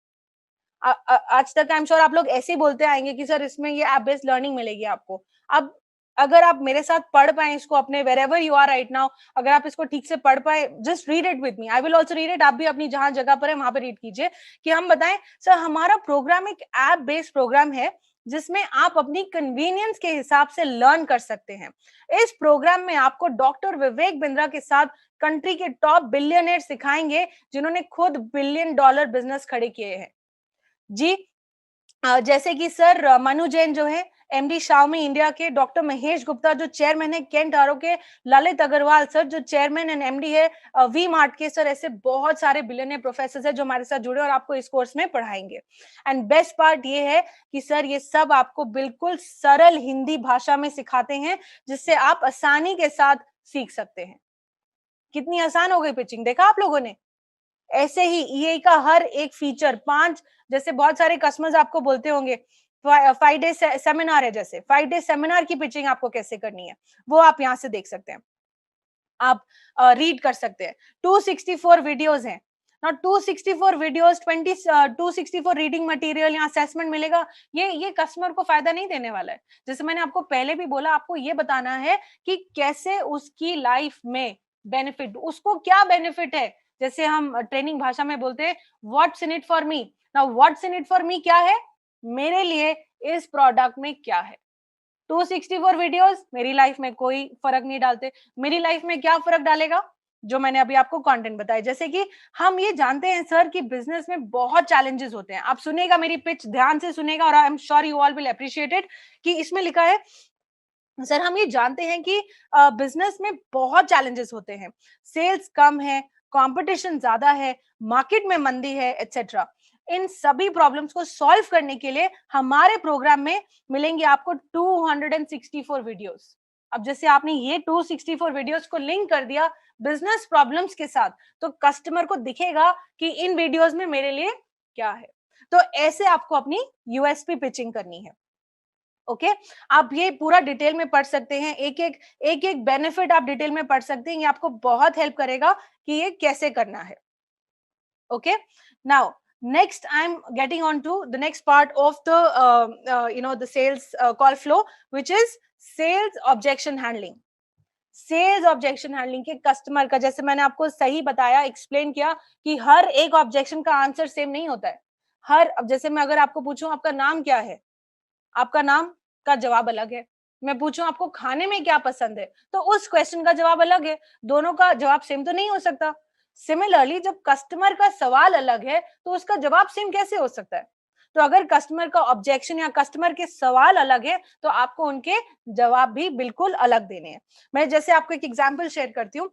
आज तक आई एम श्योर आप लोग ऐसे ही बोलते आएंगे कि सर इसमें ये ऐप बेस्ड लर्निंग मिलेगी आपको। अब अगर आप मेरे साथ पढ़ पाए इसको अपने wherever you are right now, अगर आप इसको ठीक से पढ़ पाए, just read it with me, I will also read it. आप भी अपनी जहां जगह पर है वहां पर रीड कीजिए कि हम बताएं सर हमारा प्रोग्राम एक ऐप बेस्ड प्रोग्राम है जिसमें आप अपनी कन्वीनियंस के हिसाब से लर्न कर सकते हैं। इस प्रोग्राम में आपको डॉक्टर विवेक बिंद्रा के साथ कंट्री के टॉप बिलियनियर सिखाएंगे जिन्होंने खुद $1 बिलियन बिजनेस खड़े किए हैं। जी, जैसे कि सर मनु जैन जो है एमडी शाओमी इंडिया के, डॉक्टर महेश गुप्ता जो चेयरमैन है केंट आरो के, ललित अग्रवाल सर जो चेयरमैन एंड एमडी है वी मार्ट के। सर ऐसे बहुत सारे बिलियनियर प्रोफेसर है जो हमारे साथ जुड़े और आपको इस कोर्स में पढ़ाएंगे। एंड बेस्ट पार्ट ये है कि सर ये सब आपको बिल्कुल सरल हिंदी भाषा में सिखाते हैं जिससे आप आसानी के साथ सीख सकते हैं। कितनी आसान हो गई पिचिंग, देखा आप लोगों ने? ऐसे ही ईए का हर एक फीचर 5, जैसे बहुत सारे कस्टमर्स आपको बोलते होंगे 5 डे सेमिनार है, जैसे 5 डे सेमिनार की पिचिंग आपको कैसे करनी है वो आप यहाँ से देख सकते हैं, आप रीड कर सकते हैं। 264 वीडियोस हैं ना, 264 वीडियोस, 264 रीडिंग मटेरियल या असेसमेंट मिलेगा। ये कस्टमर को फायदा नहीं देने वाला है। जैसे मैंने आपको पहले भी बोला, आपको ये बताना है कि कैसे उसकी लाइफ में बेनिफिट, उसको क्या बेनिफिट है। जैसे हम ट्रेनिंग भाषा में बोलते हैं what's in it for me. Now what's in it for me क्या है? मेरे लिए इस प्रोडक्ट में क्या है? 264 वीडियोस मेरी लाइफ में कोई फर्क नहीं डालते। मेरी लाइफ में क्या फर्क डालेगा? जो मैंने अभी आपको कंटेंट बताया। जैसे कि हम ये जानते हैं सर कि बिजनेस में बहुत चैलेंजेस होते हैं। आप सुनेगा मेरी पिच, ध्यान से सुनेगा और आई am sure you all will appreciate it कि इसमें लिखा है सर हम ये जानते हैं कि बिजनेस में बहुत चैलेंजेस होते हैं, सेल्स कम है, कंपटीशन ज्यादा है, मार्केट में मंदी है, एटसेट्रा। इन सभी प्रॉब्लम्स को सॉल्व करने के लिए हमारे प्रोग्राम में मिलेंगे आपको 264 वीडियोस। अब जैसे आपने ये 264 वीडियोस को लिंक कर दिया बिजनेस प्रॉब्लम्स के साथ, तो कस्टमर को दिखेगा कि इन वीडियोस में मेरे लिए क्या है। तो ऐसे आपको अपनी यूएसपी पिचिंग करनी है। ओके, आप ये पूरा डिटेल में पढ़ सकते हैं, एक एक बेनिफिट आप डिटेल में पढ़ सकते हैं। ये आपको बहुत हेल्प करेगा कि ये कैसे करना है। Okay, now next I'm getting on to the next part of the sales call flow, which is sales objection handling। Sales objection handling के कस्टमर का, जैसे मैंने आपको सही बताया, एक्सप्लेन किया कि हर एक ऑब्जेक्शन का आंसर सेम नहीं होता है। अब जैसे मैं अगर आपको पूछूं आपका नाम क्या है, आपका नाम का जवाब अलग है। मैं पूछूं आपको खाने में क्या पसंद है, तो उस क्वेश्चन का जवाब अलग है। दोनों का जवाब सेम तो नहीं हो सकता। सिमिलरली जब कस्टमर का सवाल अलग है तो उसका जवाब सेम कैसे हो सकता है? तो अगर कस्टमर का ऑब्जेक्शन या कस्टमर के सवाल अलग है तो आपको उनके जवाब भी बिल्कुल अलग देने हैं। मैं जैसे आपको एक एग्जांपल शेयर करती हूँ।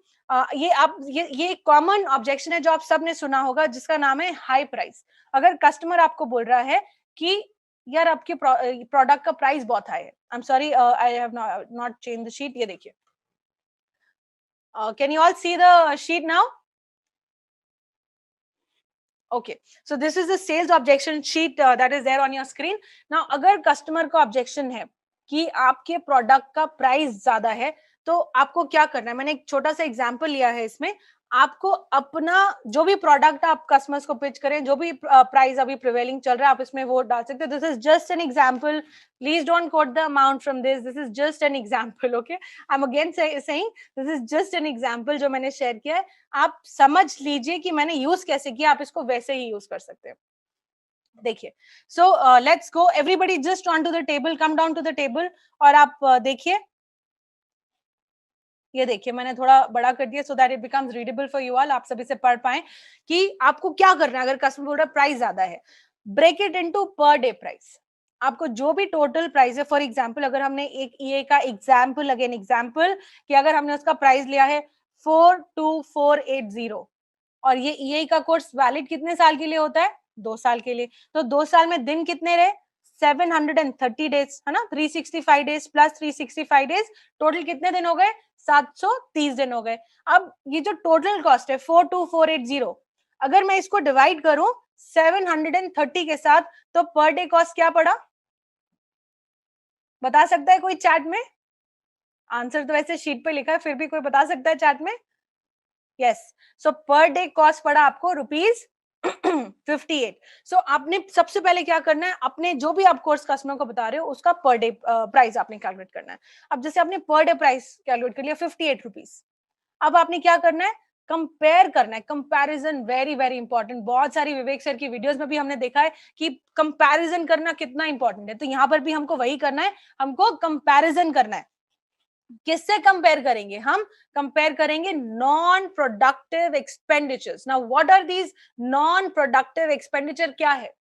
ये एक कॉमन ऑब्जेक्शन है जो आप सबने सुना होगा, जिसका नाम है हाई प्राइस। अगर कस्टमर आपको बोल रहा है कि यार आपके प्रोडक्ट का प्राइस बहुत हाई है, I am sorry I have not change the sheet, ये देखिए, can you all see the sheet now? Okay, so this is the sales objection sheet that is there on your screen. Now अगर customer का objection है कि आपके product का price ज्यादा है, तो आपको क्या करना है, मैंने एक छोटा सा एग्जांपल लिया है इसमें। आपको अपना जो भी प्रोडक्ट आप कस्टमर्स को पिच करें, जो भी प्राइस अभी प्रिवेलिंग चल रहा है, आप इसमें वो डाल सकते हो। This is just an example, please don't quote the amount from this is just an example, okay. I am again saying this is just an example जो मैंने शेयर किया है। आप समझ लीजिए कि मैंने यूज कैसे किया, आप इसको वैसे ही यूज कर सकते हैं। देखिए, so let's go, everybody just on to the table, come down to the table. और आप देखिए, ये देखिए मैंने थोड़ा बड़ा कर दिया so that it becomes readable for you all, आप सभी से पढ़ पाए कि आपको क्या करना है। अगर कस्टमर बोल रहा है प्राइस ज्यादा है, break it into per day price. आपको जो भी टोटल प्राइस है, फॉर एग्जांपल अगर हमने एक ईए का एग्जांपल, अगेन एग्जांपल, कि अगर हमने उसका प्राइस लिया है 42480, और ये ईए का कोर्स वैलिड कितने साल के लिए होता है? 2 साल के लिए। तो 2 साल में दिन कितने रहे? 730 डेज, है ना। 365 डेज प्लस 365 डेज, टोटल कितने दिन हो गए? 730 दिन हो गए। अब ये जो टोटल कॉस्ट है 42480, अगर मैं इसको डिवाइड करूं 730 के साथ, तो पर डे कॉस्ट क्या पड़ा? बता सकता है कोई चैट में? आंसर तो वैसे शीट पे लिखा है, फिर भी कोई बता सकता है चैट में? यस, सो पर डे कॉस्ट पड़ा आपको रुपीज 58। सो आपने सबसे पहले क्या करना है, अपने जो भी आप कोर्स कस्टमर को बता रहे हो उसका पर डे प्राइस आपने कैलकुलेट करना है। अब जैसे आपने पर डे प्राइस कैलकुलेट कर लिया 58 रुपीज, अब आपने क्या करना है? कंपेयर करना है। Comparison very very important. बहुत सारी विवेक सर की वीडियोस में भी हमने देखा है कि कंपैरिजन करना कितना इंपॉर्टेंट है, तो यहाँ पर भी हमको वही करना है, हमको कंपैरिजन करना है। किससे कंपेयर करेंगे? हम कंपेयर करेंगे non productive expenditures. Now what are these non productive expenditure? क्या है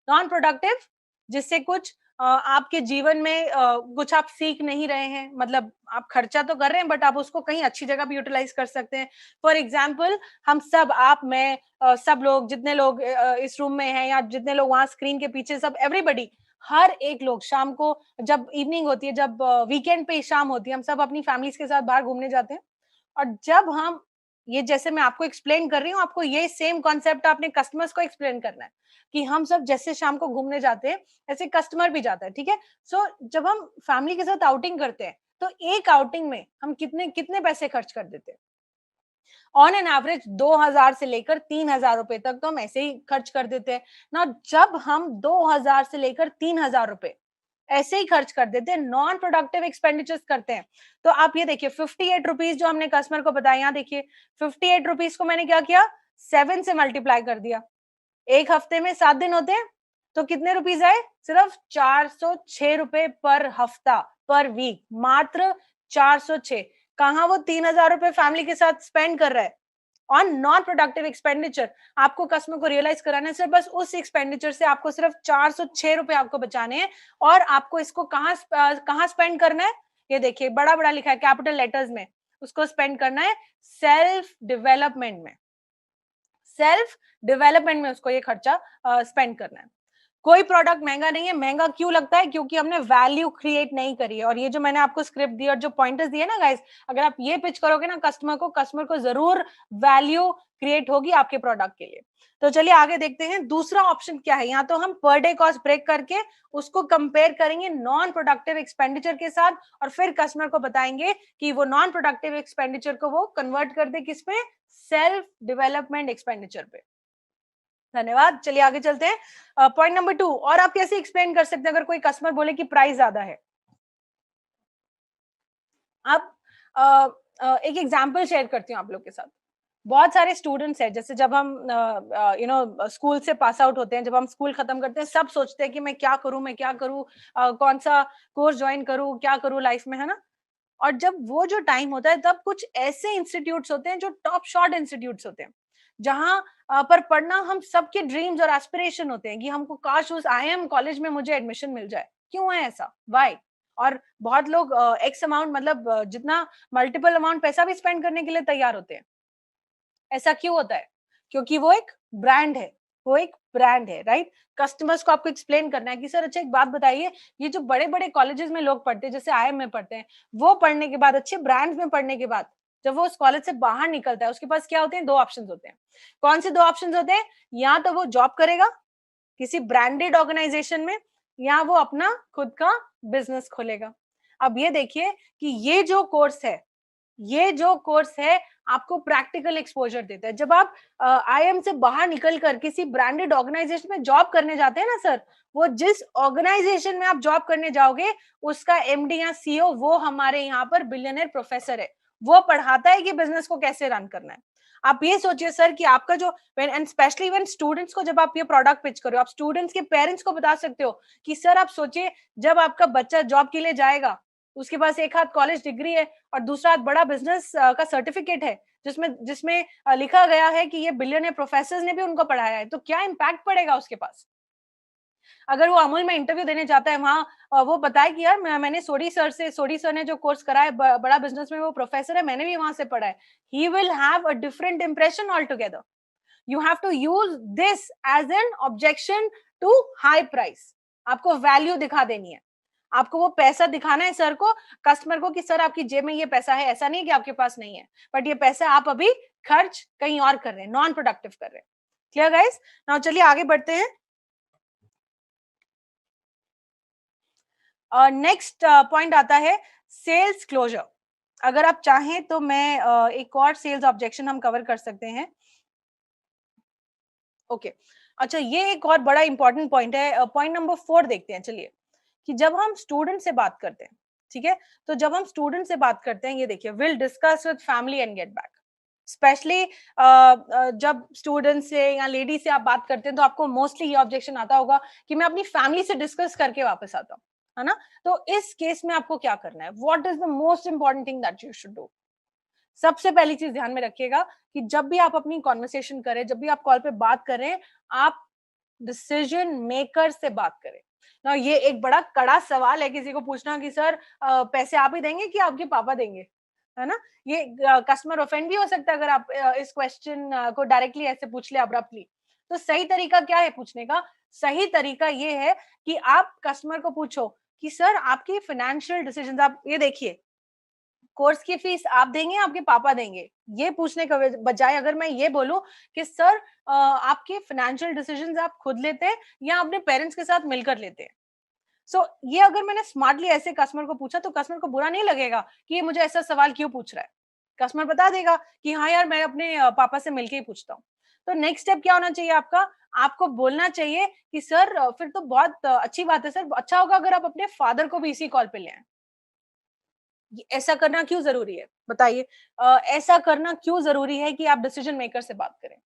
नॉन प्रोडक्टिव? जिससे कुछ आपके जीवन में कुछ आप सीख नहीं रहे हैं, मतलब आप खर्चा तो कर रहे हैं बट आप उसको कहीं अच्छी जगह भी यूटिलाइज कर सकते हैं। फॉर एग्जाम्पल, हम सब, आप, मैं, सब लोग, जितने लोग इस रूम में हैं या जितने लोग वहां स्क्रीन के पीछे, सब एवरीबडी, हर एक लोग शाम को जब इवनिंग होती है, जब वीकेंड पे शाम होती है, हम सब अपनी फैमिलीज के साथ बाहर घूमने जाते हैं। और जब हम, ये जैसे मैं आपको एक्सप्लेन कर रही हूँ, आपको ये सेम कॉन्सेप्ट अपने कस्टमर्स को एक्सप्लेन करना है कि हम सब जैसे शाम को घूमने जाते हैं ऐसे कस्टमर भी जाता है, ठीक है। सो जब हम फैमिली के साथ आउटिंग करते हैं, तो एक आउटिंग में हम कितने कितने पैसे खर्च कर देते हैं? ऑन एन एवरेज 2000 से लेकर 3000 रुपए तक तो हम ऐसे ही खर्च कर देते हैं ना। जब हम 2000 से लेकर 3000 रुपए ऐसे ही खर्च कर देते हैं, नॉन प्रोडक्टिव एक्सपेंडिचर्स करते हैं, तो आप ये देखिए 58 रुपीज जो हमने कस्टमर को बताया, यहाँ देखिए 58 रुपीज को मैंने क्या किया, 7 से मल्टीप्लाई कर दिया। एक हफ्ते में 7 दिन होते हैं, तो कितने रुपीज आए? सिर्फ 406 रुपए पर हफ्ता, पर वीक, मात्र 406। कहाँ वो 3000 रुपए फैमिली के साथ स्पेंड कर रहा है ऑन नॉन प्रोडक्टिव एक्सपेंडिचर। आपको कस्टमर को रियलाइज कराना है, सिर्फ बस उस एक्सपेंडिचर से आपको सिर्फ 406 रुपए आपको बचाने हैं। और आपको इसको कहाँ स्पेंड करना है? ये देखिए बड़ा बड़ा लिखा है कैपिटल लेटर्स में, उसको स्पेंड करना है सेल्फ डेवलपमेंट में। सेल्फ डेवलपमेंट में उसको ये खर्चा स्पेंड करना है। कोई प्रोडक्ट महंगा नहीं है। महंगा क्यों लगता है? क्योंकि हमने वैल्यू क्रिएट नहीं करी है। और ये जो मैंने आपको स्क्रिप्ट दी और जो पॉइंटर्स दिए ना गाइस, अगर आप ये पिच करोगे ना कस्टमर को जरूर वैल्यू क्रिएट होगी आपके प्रोडक्ट के लिए। तो चलिए आगे देखते हैं दूसरा ऑप्शन क्या है। यहाँ तो हम पर डे कॉस्ट ब्रेक करके उसको कंपेयर करेंगे नॉन प्रोडक्टिव एक्सपेंडिचर के साथ, और फिर कस्टमर को बताएंगे कि वो नॉन प्रोडक्टिव एक्सपेंडिचर को वो कन्वर्ट कर दे किस पे? सेल्फ डेवलपमेंट एक्सपेंडिचर पे। धन्यवाद। चलिए आगे चलते हैं। पॉइंट नंबर 2, और आप कैसे एक्सप्लेन कर सकते हैं अगर कोई कस्टमर बोले कि प्राइस ज्यादा है? आप एक एग्जांपल शेयर करती हूँ आप लोग के साथ। बहुत सारे स्टूडेंट्स हैं, जैसे जब हम स्कूल से पास आउट होते हैं, जब हम स्कूल खत्म करते हैं, सब सोचते हैं कि मैं क्या करूं, मैं क्या करूं, कौन सा कोर्स ज्वाइन करूं, क्या करूं लाइफ में, है ना। और जब वो जो टाइम होता है, तब कुछ ऐसे इंस्टीट्यूट्स होते हैं जो टॉप शॉट इंस्टीट्यूट्स होते हैं, जहां पर पढ़ना हम सबके ड्रीम्स और एस्पिरेशन होते हैं कि हमको काश उस आईएम कॉलेज में मुझे एडमिशन मिल जाए। क्यों है ऐसा? व्हाई? और बहुत लोग एक्स अमाउंट, मतलब जितना मल्टीपल अमाउंट पैसा भी स्पेंड करने के लिए तैयार होते हैं। ऐसा क्यों होता है? क्योंकि वो एक ब्रांड है, वो एक ब्रांड है, राइट। कस्टमर्स को आपको एक्सप्लेन करना है कि सर अच्छा एक बात बताइए, ये जो बड़े बड़े कॉलेजेस में लोग पढ़ते हैं, जैसे आईएम में पढ़ते हैं, वो पढ़ने के बाद, अच्छे ब्रांड्स में पढ़ने के बाद, जब वो उस कॉलेज से बाहर निकलता है, उसके पास क्या होते हैं? 2 ऑप्शंस होते हैं। कौन से 2 ऑप्शंस होते हैं? या तो वो जॉब करेगा किसी ब्रांडेड ऑर्गेनाइजेशन में, या वो अपना खुद का बिजनेस खोलेगा। अब ये देखिए कि ये जो कोर्स है, ये जो कोर्स है आपको प्रैक्टिकल एक्सपोजर देता है। जब आप आईएम से बाहर निकल कर किसी ब्रांडेड ऑर्गेनाइजेशन में जॉब करने जाते हैं ना सर, वो जिस ऑर्गेनाइजेशन में आप जॉब करने जाओगे उसका एमडी या सीईओ वो हमारे यहाँ पर बिलियनर प्रोफेसर है। वो पढ़ाता है कि बिजनेस को कैसे रन करना है। आप ये सोचिए सर कि आपका जो एंड स्पेशली व्हेन स्टूडेंट्स को जब आप ये प्रोडक्ट पिच करो, आप स्टूडेंट्स के पेरेंट्स को बता सकते हो कि सर आप सोचिए जब आपका बच्चा जॉब के लिए जाएगा, उसके पास एक हाथ कॉलेज डिग्री है और दूसरा हाथ बड़ा बिजनेस का सर्टिफिकेट है जिसमें जिसमें लिखा गया है कि ये बिलियनर प्रोफेसर्स ने भी उनको पढ़ाया है, तो क्या इम्पैक्ट पड़ेगा उसके पास। अगर वो अमूल में इंटरव्यू देने जाता है, वहां वो बताए कि यार मैंने सोडी सर ने जो कोर्स करा है बड़ा बिजनेस में वो प्रोफेसर है, मैंने भी वहां से पढ़ा है, he will have a different impression all together. You have to use this as an objection to high price. आपको वैल्यू दिखा देनी है, आपको वो पैसा दिखाना है सर को, कस्टमर को, कि सर आपकी जेब में ये पैसा है, ऐसा नहीं कि आपके पास नहीं है, बट ये पैसा आप अभी खर्च कहीं और कर रहे हैं, नॉन प्रोडक्टिव कर रहे हैं। Clear guys? नाउ चलिए आगे बढ़ते हैं। नेक्स्ट पॉइंट आता है सेल्स क्लोजर। अगर आप चाहें तो मैं एक और सेल्स ऑब्जेक्शन हम कवर कर सकते हैं। ओके अच्छा, ये एक और बड़ा इंपॉर्टेंट पॉइंट है। पॉइंट नंबर 4 देखते हैं चलिए, कि जब हम स्टूडेंट से बात करते हैं, ठीक है, तो जब हम स्टूडेंट से बात करते हैं, ये देखिए, will discuss with family and get back. Specially जब स्टूडेंट से या लेडी से आप बात करते हैं तो आपको मोस्टली ये ऑब्जेक्शन आता होगा कि मैं अपनी फैमिली से डिस्कस करके वापस आता हूँ, है ना। तो इस केस में आपको क्या करना है, what is the most important thing that you should do. सबसे पहली चीज ध्यान में रखिएगा कि जब भी आप अपनी कॉन्वर्सेशन करें, जब भी आप कॉल पे बात करें, आप डिसीजन मेकर से बात करें ना। ये एक बड़ा कड़ा सवाल है किसी को पूछना कि सर पैसे आप ही देंगे कि आपके पापा देंगे, है ना। ये कस्टमर ऑफेंड भी हो सकता है अगर आप इस क्वेश्चन को डायरेक्टली ऐसे पूछ ले अब्रप्टली। तो सही तरीका क्या है पूछने का? सही तरीका ये है कि आप कस्टमर को पूछो कि सर आपकी फाइनेंशियल डिसीजन, आप ये देखिए, कोर्स की फीस आप देंगे, आपके पापा देंगे, ये पूछने का बजाय अगर मैं ये बोलूं कि सर आपके फाइनेंशियल डिसीजंस आप खुद लेते हैं या अपने पेरेंट्स के साथ मिलकर लेते हैं। सो ये अगर मैंने स्मार्टली ऐसे कस्टमर को पूछा तो कस्टमर को बुरा नहीं लगेगा कि ये मुझे ऐसा सवाल क्यों पूछ रहा है। कस्टमर बता देगा कि हाँ यार, मैं अपने पापा से मिलके ही पूछता हूँ। तो नेक्स्ट स्टेप क्या होना चाहिए आपका? आपको बोलना चाहिए कि सर फिर तो बहुत अच्छी बात है सर, अच्छा होगा अगर आप अपने फादर को भी इसी कॉल पे ले आए। ऐसा करना क्यों जरूरी है बताइए? ऐसा करना क्यों जरूरी है कि आप डिसीजन मेकर से बात करें?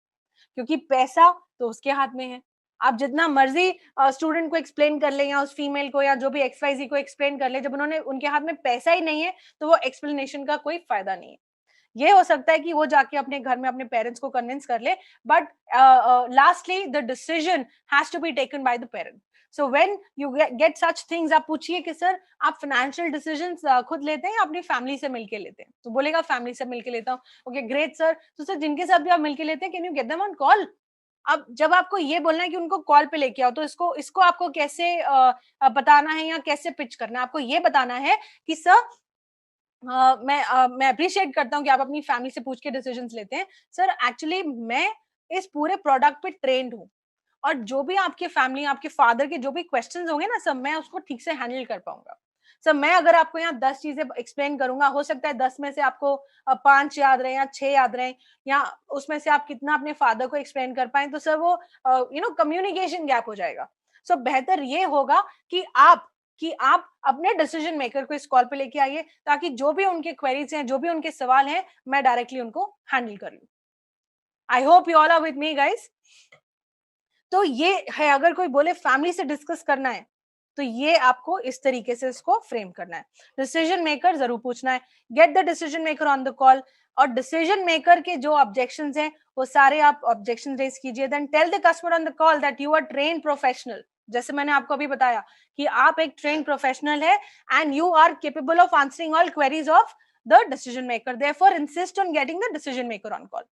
क्योंकि पैसा तो उसके हाथ में है। आप जितना मर्जी स्टूडेंट को एक्सप्लेन कर ले या उस फीमेल को या जो भी एक्स वाई जी को एक्सप्लेन कर ले, जब उन्होंने उनके हाथ में पैसा ही नहीं है तो वो एक्सप्लेनेशन का कोई फायदा नहीं है। ये हो सकता है कि वो जाके अपने घर में अपने पेरेंट्स को कन्विंस कर ले, but lastly the decision has to be taken by the parent. So when you get such things, आप पूछिए कि सर आप फाइनेंशियल डिसीजंस खुद लेते हैं या अपनी फैमिली से मिलके लेते हैं? तो बोलेगा फैमिली से मिलके लेता हूँ। ओके ग्रेट सर, तो सर जिनके साथ भी आप मिलके लेते हैं, can you get them on call? अब जब आपको ये बोलना है कि उनको कॉल पे लेके आओ, तो इसको इसको आपको कैसे बताना है या कैसे पिच करना है? आपको ये बताना है कि सर मैं अप्रिशिएट करता हूँ कि आप अपनी फैमिली से पूछ के डिसीजंस लेते हैं। सर एक्चुअली मैं इस पूरे प्रोडक्ट पे ट्रेन्ड हूँ और जो भी आपकी फैमिली, आपके फादर के जो भी क्वेश्चंस होंगे ना सर, मैं उसको ठीक से हैंडल कर पाऊंगा। सर मैं अगर आपको यहाँ 10 चीजें एक्सप्लेन करूंगा, हो सकता है 10 में से आपको 5 याद रहे या 6 याद रहे, या उसमें से आप कितना अपने फादर को एक्सप्लेन कर पाए, तो सर वो कम्युनिकेशन गैप हो जाएगा। सो बेहतर ये होगा कि आप अपने डिसीजन मेकर को इस कॉल पे लेके आइए, ताकि जो भी उनके क्वेरीज हैं, जो भी उनके सवाल हैं, मैं डायरेक्टली उनको हैंडल कर लूं। I hope you all are with me guys. तो ये है, अगर कोई बोले फैमिली से डिस्कस करना है, तो ये आपको इस तरीके से इसको फ्रेम करना है। डिसीजन मेकर जरूर पूछना है, get the decision maker on the call, और डिसीजन मेकर के जो ऑब्जेक्शंस हैं वो सारे आप ऑब्जेक्शन रेज कीजिए। Then tell the customer on the call that you are train professional. जैसे मैंने आपको अभी बताया कि आप एक ट्रेन प्रोफेशनल है and you are capable of answering all queries of the decision maker, therefore insist on getting the decision maker on call.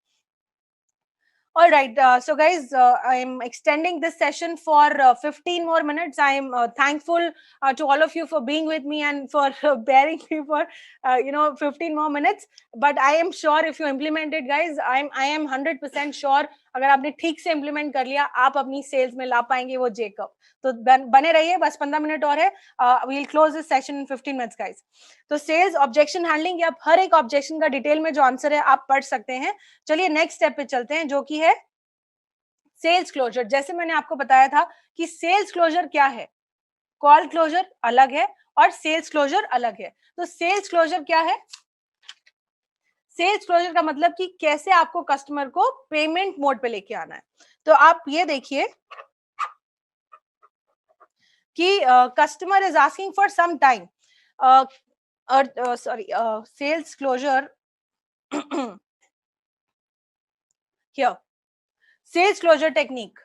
All right, so guys, I am extending this session for 15 more minutes. I am thankful to all of you for being with me and for bearing me for 15 more minutes. But I am sure if you implement it, guys, I am 100% sure अगर आपने ठीक से implement कर लिया, आप अपनी sales में ला पाएंगे वो जे कर्व। तो बने रहिए, बस 15 मिनट और है, we will close this session in 15 minutes guys. तो सेल्स ऑब्जेक्शन हैंडलिंग, आप हर एक ऑब्जेक्शन का डिटेल में जो आंसर है आप पढ़ सकते हैं। चलिए नेक्स्ट स्टेप पे चलते हैं, जो कि है सेल्स क्लोजर। जैसे मैंने आपको बताया था कि सेल्स क्लोजर क्या है, कॉल क्लोजर अलग है और सेल्स क्लोजर अलग है। तो सेल्स क्लोजर क्या है? सेल्स क्लोजर का मतलब कि कैसे आपको कस्टमर को पेमेंट मोड पे लेके आना है। तो आप ये देखिए कि customer is asking for some time, sorry, sales closure here, sales closure technique.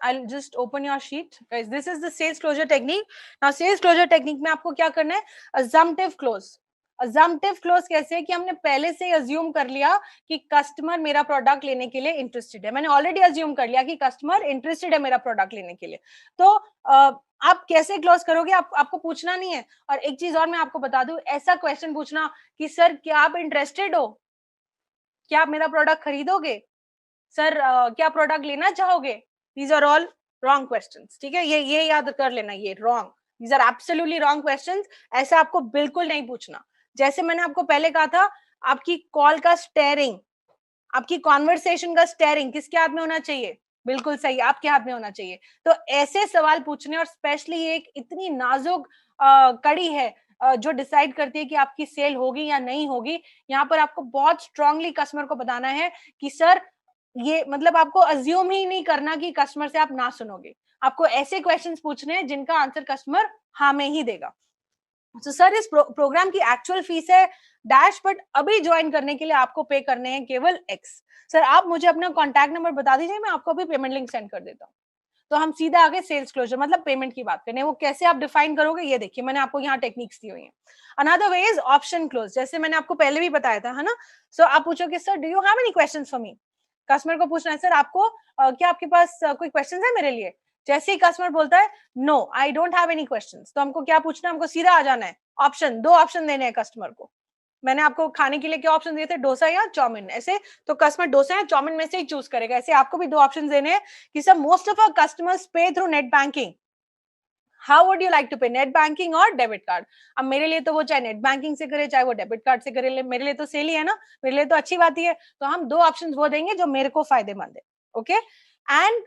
I'll just open your sheet guys, this is the sales closure technique. Now sales closure technique में आपको क्या करना है, assumptive close. assumptive close कैसे है कि हमने पहले से अज्यूम कर लिया कि कस्टमर मेरा प्रोडक्ट लेने के लिए इंटरेस्टेड है, मैंने ऑलरेडी अज्यूम कर लिया कि कस्टमर इंटरेस्टेड है मेरा प्रोडक्ट लेने के लिए। तो आप कैसे क्लोज करोगे, आपको पूछना नहीं है। और एक चीज और मैं आपको बता दूं, ऐसा क्वेश्चन पूछना कि सर क्या आप इंटरेस्टेड हो, क्या आप मेरा प्रोडक्ट खरीदोगे, सर क्या प्रोडक्ट लेना चाहोगे, these are all wrong questions. ठीक है, ये याद कर लेना, ये wrong, these are absolutely wrong questions. ऐसा आपको बिल्कुल नहीं पूछना। जैसे मैंने आपको पहले कहा था, आपकी कॉल का स्टेयरिंग, आपकी कॉन्वर्सेशन का स्टेयरिंग किसके हाथ में होना चाहिए, बिल्कुल सही, आपके हाथ में होना चाहिए। तो ऐसे सवाल पूछने, और स्पेशली एक इतनी नाजुक कड़ी है जो डिसाइड करती है कि आपकी सेल होगी या नहीं होगी, यहाँ पर आपको बहुत स्ट्रांगली कस्टमर को बताना है कि सर ये मतलब आपको अज्यूम ही नहीं करना कि कस्टमर से आप ना सुनोगे, आपको ऐसे क्वेश्चंस पूछने हैं जिनका आंसर कस्टमर हाँ में ही देगा। तो सर इस प्रोग्राम की एक्चुअल फीस है डैश, बट अभी ज्वाइन करने के लिए आपको पे करने हैं केवल एक्स। सर आप मुझे अपना कॉन्टैक्ट नंबर बता दीजिए, मैं आपको अभी पेमेंट लिंक सेंड कर देता हूँ। तो हम सीधा आगे सेल्स क्लोजर मतलब पेमेंट की बात करने, वो कैसे आप डिफाइन करोगे ये देखिए, मैंने आपको यहाँ टेक्निक्स दी हुई है। Another way is option close, जैसे मैंने आपको पहले भी बताया था, है ना। सो आप पूछोगे sir do you have any questions for me, customer को पूछना है सर आपको क्या आपके पास कोई क्वेश्चंस है मेरे लिए। जैसे ही कस्टमर बोलता है no I don't have any questions, तो हमको क्या पूछना है, हमको सीधा आ जाना है ऑप्शन, दो ऑप्शन देने हैं कस्टमर को। मैंने आपको खाने के लिए क्या ऑप्शन दिए थे, डोसा या चाउमीन, ऐसे तो कस्टमर डोसा या चाउमीन में से ही चूज करेगा। ऐसे आपको भी दो ऑप्शन देने हैं कि sir most of our customers pay through net banking, how would you like to pay, net banking और डेबिट कार्ड। अब मेरे लिए तो वो चाहे नेट बैंकिंग से करे चाहे वो डेबिट कार्ड से करे, मेरे लिए तो सेल ही है ना, मेरे लिए तो अच्छी बात ही है। तो हम दो ऑप्शन वो देंगे जो मेरे को फायदेमंद है। Okay, and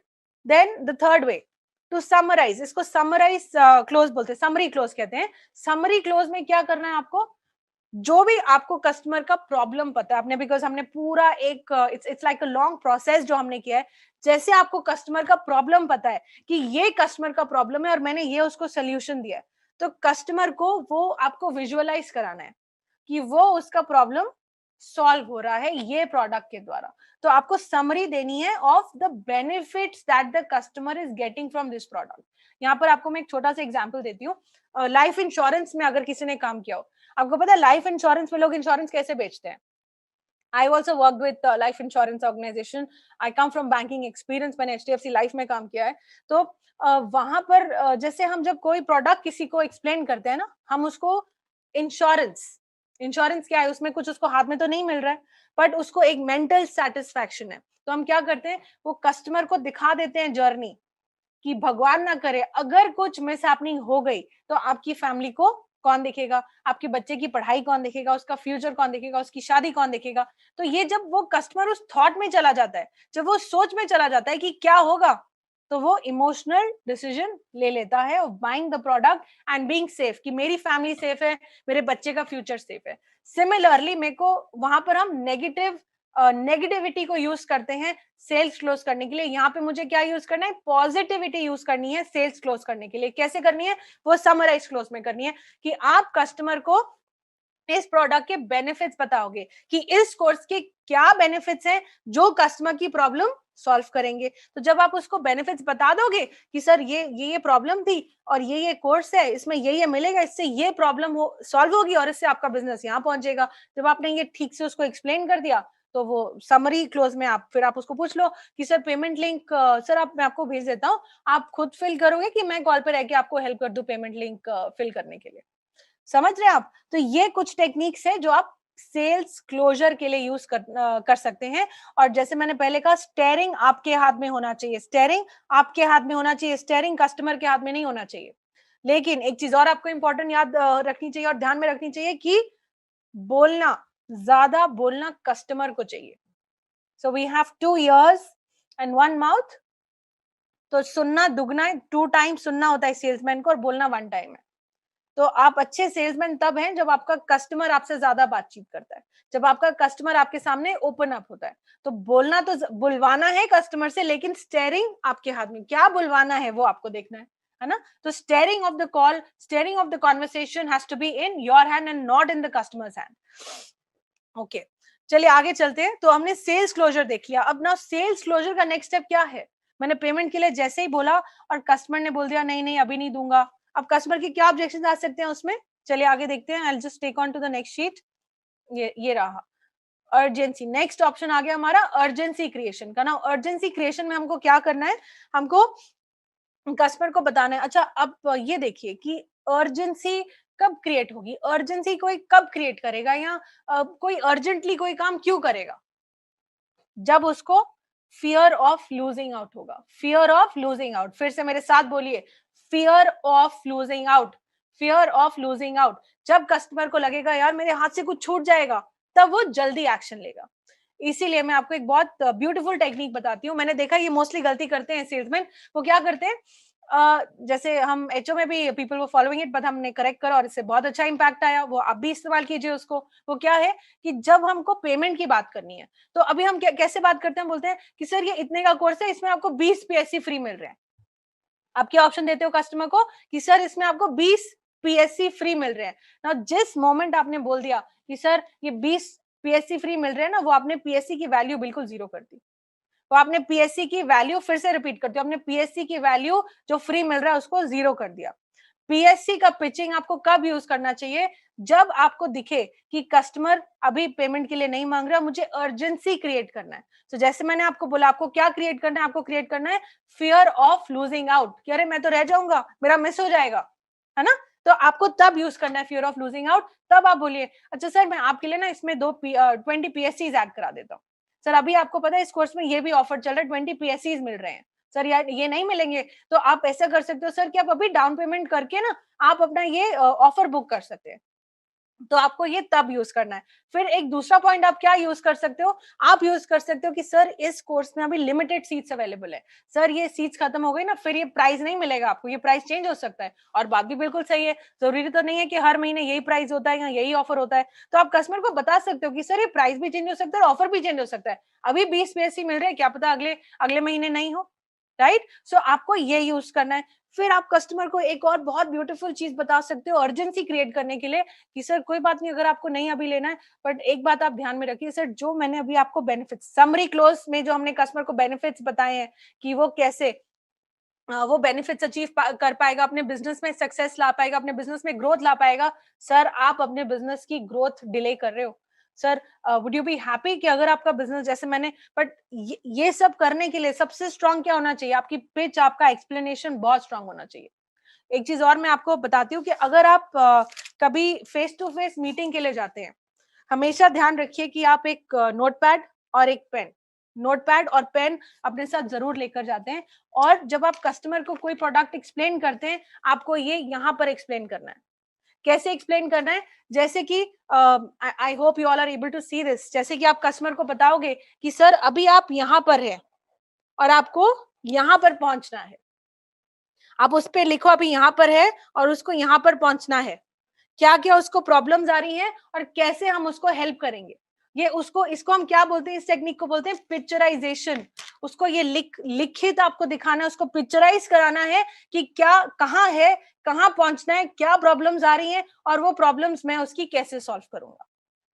then the third way to summarize, इसको समराइज क्लोज बोलते हैं, समरी क्लोज कहते हैं। समरी क्लोज में क्या करना है आपको, जो भी आपको कस्टमर का प्रॉब्लम पता है आपने, बिकॉज हमने पूरा एक it's like a long process जो हमने किया है। जैसे आपको कस्टमर का प्रॉब्लम पता है कि ये कस्टमर का प्रॉब्लम है और मैंने ये उसको सोल्यूशन दिया है, तो कस्टमर को वो आपको विजुअलाइज कराना है कि वो उसका प्रॉब्लम सॉल्व हो रहा है ये प्रोडक्ट के द्वारा। तो आपको समरी देनी है of the benefits that the customer is getting from this product. यहाँ पर आपको मैं एक छोटा सा एग्जांपल देती हूँ। लाइफ इंश्योरेंस में अगर किसी ने काम किया हो, आपको पता है लाइफ इंश्योरेंस में लोग इंश्योरेंस कैसे बेचते हैं। I also worked with life insurance organization. I come from banking experience, मैंने HDFC लाइफ में काम किया है। तो वहां पर जैसे हम जब कोई प्रोडक्ट किसी को एक्सप्लेन करते हैं ना, हम उसको इंश्योरेंस, इंश्योरेंस क्या है, उसमें कुछ उसको हाथ में तो नहीं मिल रहा है, बट उसको एक मेंटल सेटिस्फैक्शन है। तो हम क्या करते हैं, वो कस्टमर को दिखा देते हैं जर्नी कि भगवान ना करे अगर कुछ मिस हैपनिंग हो गई तो आपकी फैमिली को कौन देखेगा, आपके बच्चे की पढ़ाई कौन देखेगा, उसका फ्यूचर कौन देखेगा, उसकी शादी कौन देखेगा। तो ये जब वो कस्टमर उस थॉट में चला जाता है, जब वो सोच में चला जाता है कि क्या होगा, तो वो इमोशनल डिसीजन ले लेता है of buying the product and being safe, कि मेरी फैमिली सेफ है, मेरे बच्चे का फ्यूचर सेफ है। सिमिलरली मेरे को वहां पर हम नेगेटिविटी को यूज करते हैं सेल्स क्लोज करने के लिए। यहाँ पे मुझे क्या यूज करना है, पॉजिटिविटी यूज करनी है सेल्स क्लोज करने के लिए। कैसे करनी है, वो समराइज क्लोज में करनी है कि आप कस्टमर को इस प्रोडक्ट के बेनिफिट्स बताओगे कि इस कोर्स के क्या बेनिफिट्स हैं जो कस्टमर की प्रॉब्लम सॉल्व करेंगे। तो जब आप उसको बेनिफिट्स बता दोगे कि सर ये प्रॉब्लम थी और ये कोर्स है, इसमें ये मिलेगा, इससे ये प्रॉब्लम हो सॉल्व होगी और इससे आपका बिजनेस यहाँ पहुंचेगा। जब आपने ये ठीक से उसको एक्सप्लेन कर दिया, तो वो समरी क्लोज में आप फिर आप उसको पूछ लो कि सर पेमेंट लिंक सर आप मैं आपको भेज देता हूँ, आप खुद फिल करोगे कि मैं कॉल पे रह के आपको हेल्प कर दूं पेमेंट लिंक फिल करने के लिए। समझ रहे हैं आप। तो ये कुछ टेक्निक्स है जो आप सेल्स क्लोजर के लिए यूज कर सकते हैं। और जैसे मैंने पहले कहा, स्टेयरिंग आपके हाथ में होना चाहिए, स्टेयरिंग आपके हाथ में होना चाहिए, स्टेयरिंग कस्टमर के हाथ में नहीं होना चाहिए। लेकिन एक चीज और आपको इंपॉर्टेंट याद रखनी चाहिए और ध्यान में रखनी चाहिए कि बोलना, ज्यादा बोलना कस्टमर को चाहिए। So we have 2 years and 1 mouth. तो सुनना दुगना है, 2 टाइम सुनना होता है सेल्समैन को और बोलना 1 टाइम है। तो आप अच्छे सेल्समैन तब हैं जब आपका कस्टमर आपसे ज्यादा बातचीत करता है, जब आपका कस्टमर आपके सामने ओपन अप होता है। तो बोलना तो बुलवाना है कस्टमर से, लेकिन स्टेयरिंग आपके हाथ में, क्या बुलवाना है वो आपको देखना है ना। तो steering of the call, steering of the conversation has to be in your hand and not in the customer's hand. Okay, चलिए आगे चलते हैं। तो हमने सेल्स क्लोजर देख लिया। अब ना सेल्स क्लोजर का नेक्स्ट स्टेप क्या है? मैंने पेमेंट के लिए जैसे ही बोला और कस्टमर ने बोल दिया नहीं नहीं अभी नहीं दूंगा, अब कस्टमर की क्या ऑब्जेक्शन आ सकते हैं उसमें? चलिए आगे देखते हैं। I just take on to the next sheet. ये रहा अर्जेंसी। नेक्स्ट ऑप्शन आ गया हमारा अर्जेंसी क्रिएशन का। ना अर्जेंसी क्रिएशन में हमको क्या करना है? हमको कस्टमर को बताना है। अच्छा, अब ये देखिए कि अर्जेंसी कब क्रिएट होगी, अर्जेंसी कोई कब क्रिएट करेगा, या कोई अर्जेंटली कोई काम क्यों करेगा? जब उसको फियर ऑफ लूजिंग आउट होगा। फियर ऑफ लूजिंग आउट, फिर से मेरे साथ बोलिए, fear of losing out, fear of losing out. जब कस्टमर को लगेगा यार मेरे हाथ से कुछ छूट जाएगा, तब वो जल्दी एक्शन लेगा। इसीलिए मैं आपको एक बहुत ब्यूटीफुल टेक्निक बताती हूँ। मैंने देखा ये मोस्टली गलती करते हैं सेल्समैन। वो क्या करते हैं, जैसे हम एचओ में भी पीपल वो फॉलोइंग इट, बट हमने करेक्ट करा और इससे बहुत अच्छा इंपैक्ट आया, वो आप भी इस्तेमाल कीजिए उसको। वो क्या है कि जब हमको पेमेंट की बात करनी है, तो अभी हम कैसे बात करते हैं, बोलते हैं कि सर ये इतने का कोर्स है, इसमें आपको 20 पीएससी फ्री मिल रहे हैं। आप क्या ऑप्शन देते हो कस्टमर को कि सर इसमें आपको 20 पीएससी फ्री मिल रहे हैं ना। जिस मोमेंट आपने बोल दिया कि सर ये 20 पीएससी फ्री मिल रहे हैं ना, वो आपने पीएससी की वैल्यू बिल्कुल जीरो कर दी। तो आपने पीएससी की वैल्यू, फिर से रिपीट करती हूँ, आपने पीएससी की वैल्यू जो फ्री मिल रहा है उसको जीरो कर दिया। पीएससी का पिचिंग आपको कब यूज करना चाहिए? जब आपको दिखे कि कस्टमर अभी पेमेंट के लिए नहीं मांग रहा, मुझे अर्जेंसी क्रिएट करना है। तो जैसे मैंने आपको बोला, आपको क्या क्रिएट करना है? आपको क्रिएट करना है फियर ऑफ लूजिंग आउट, कि अरे मैं तो रह जाऊंगा, मेरा मिस हो जाएगा, है ना। तो आपको तब यूज करना है फियर ऑफ लूजिंग आउट। तब आप बोलिए अच्छा सर मैं आपके लिए ना इसमें 20 पीएससीज ऐड करा देता हूँ। सर अभी आपको पता है इस कोर्स में ये भी ऑफर चल रहा है, 20 पीएससीज मिल रहे हैं। सर यार ये नहीं मिलेंगे, तो आप ऐसा कर सकते हो सर कि आप अभी डाउन पेमेंट करके ना आप अपना ये ऑफर बुक कर सकते हैं। तो आपको ये तब यूज करना है। फिर एक दूसरा पॉइंट आप क्या यूज कर सकते हो? आप यूज कर सकते हो कि सर इस कोर्स में अभी लिमिटेड सीट्स अवेलेबल है, सर ये सीट्स खत्म हो गई ना फिर ये प्राइस नहीं मिलेगा आपको, ये प्राइस चेंज हो सकता है। और बात भी बिल्कुल सही है, जरूरी तो नहीं है कि हर महीने यही प्राइस होता है या यही ऑफर होता है। तो आप कस्टमर को बता सकते हो कि सर ये प्राइस भी चेंज हो सकता है और ऑफर भी चेंज हो सकता है। अभी 20 पीएससी मिल रहे हैं, क्या पता अगले अगले महीने नहीं हो, राइट। सो आपको ये यूज करना है। फिर आप कस्टमर को एक और बहुत ब्यूटीफुल चीज बता सकते हो अर्जेंसी क्रिएट करने के लिए, कि सर कोई बात नहीं अगर आपको नहीं अभी लेना है, बट एक बात आप ध्यान में रखिए सर, जो मैंने अभी आपको बेनिफिट्स समरी क्लोज में जो हमने कस्टमर को बेनिफिट्स बताए हैं कि वो कैसे वो बेनिफिट्स अचीव कर पाएगा, अपने बिजनेस में सक्सेस ला पाएगा, अपने बिजनेस में ग्रोथ ला पाएगा। सर आप अपने बिजनेस की ग्रोथ डिले कर रहे हो। Sir would you be happy कि अगर आपका बिजनेस जैसे मैंने, बट ये सब करने के लिए सबसे स्ट्रांग क्या होना चाहिए? आपकी पिच, आपका एक्सप्लेनेशन बहुत स्ट्रांग होना चाहिए। एक चीज और मैं आपको बताती हूँ कि अगर आप कभी फेस टू फेस मीटिंग के लिए जाते हैं, हमेशा ध्यान रखिए कि आप एक नोटपैड और एक पेन, नोटपैड और पेन अपने साथ जरूर लेकर जाते हैं। और जब आप कस्टमर को कोई प्रोडक्ट एक्सप्लेन करते हैं, आपको ये यहाँ पर एक्सप्लेन करना है। कैसे एक्सप्लेन करना है? जैसे कि I hope you all are able to see this. जैसे कि आप कस्टमर को बताओगे कि सर अभी आप यहाँ पर हैं और आपको यहाँ पर पहुंचना है, आप उस पे लिखो अभी यहाँ पर है और उसको यहाँ पर पहुंचना है, क्या क्या उसको प्रॉब्लम्स आ रही हैं और कैसे हम उसको हेल्प करेंगे। ये उसको, इसको हम क्या बोलते हैं? इस टेक्निक को बोलते हैं पिक्चराइजेशन। उसको ये लिखित आपको दिखाना है, उसको पिक्चराइज कराना है कि क्या कहाँ है, कहाँ पहुंचना है, क्या प्रॉब्लम्स आ रही हैं और वो प्रॉब्लम्स मैं उसकी कैसे सॉल्व करूंगा।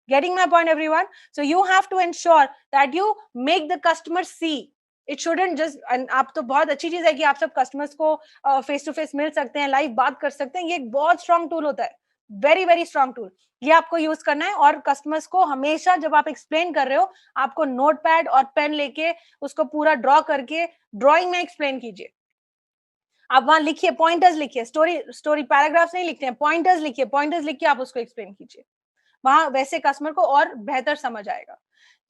Getting my point, everyone? So you have to ensure that you make the customer see. It shouldn't just, and आप तो बहुत अच्छी चीज है कि आप सब कस्टमर्स को फेस टू फेस मिल सकते हैं, लाइव बात कर सकते हैं, ये एक बहुत स्ट्रॉन्ग टूल होता है, वेरी वेरी स्ट्रॉन्ग टूल। ये आपको यूज करना है और कस्टमर्स को हमेशा जब आप एक्सप्लेन कर रहे हो, आपको नोटपैड और पेन लेके उसको पूरा ड्रॉ करके ड्रॉइंग में एक्सप्लेन कीजिए। आप वहां लिखिए, पॉइंटर्स लिखिए, स्टोरी स्टोरी पैराग्राफ्स नहीं लिखते हैं, पॉइंटर्स लिखिए, पॉइंटर्स लिख के आप उसको एक्सप्लेन कीजिए। वहां वैसे कस्टमर को और बेहतर समझ आएगा।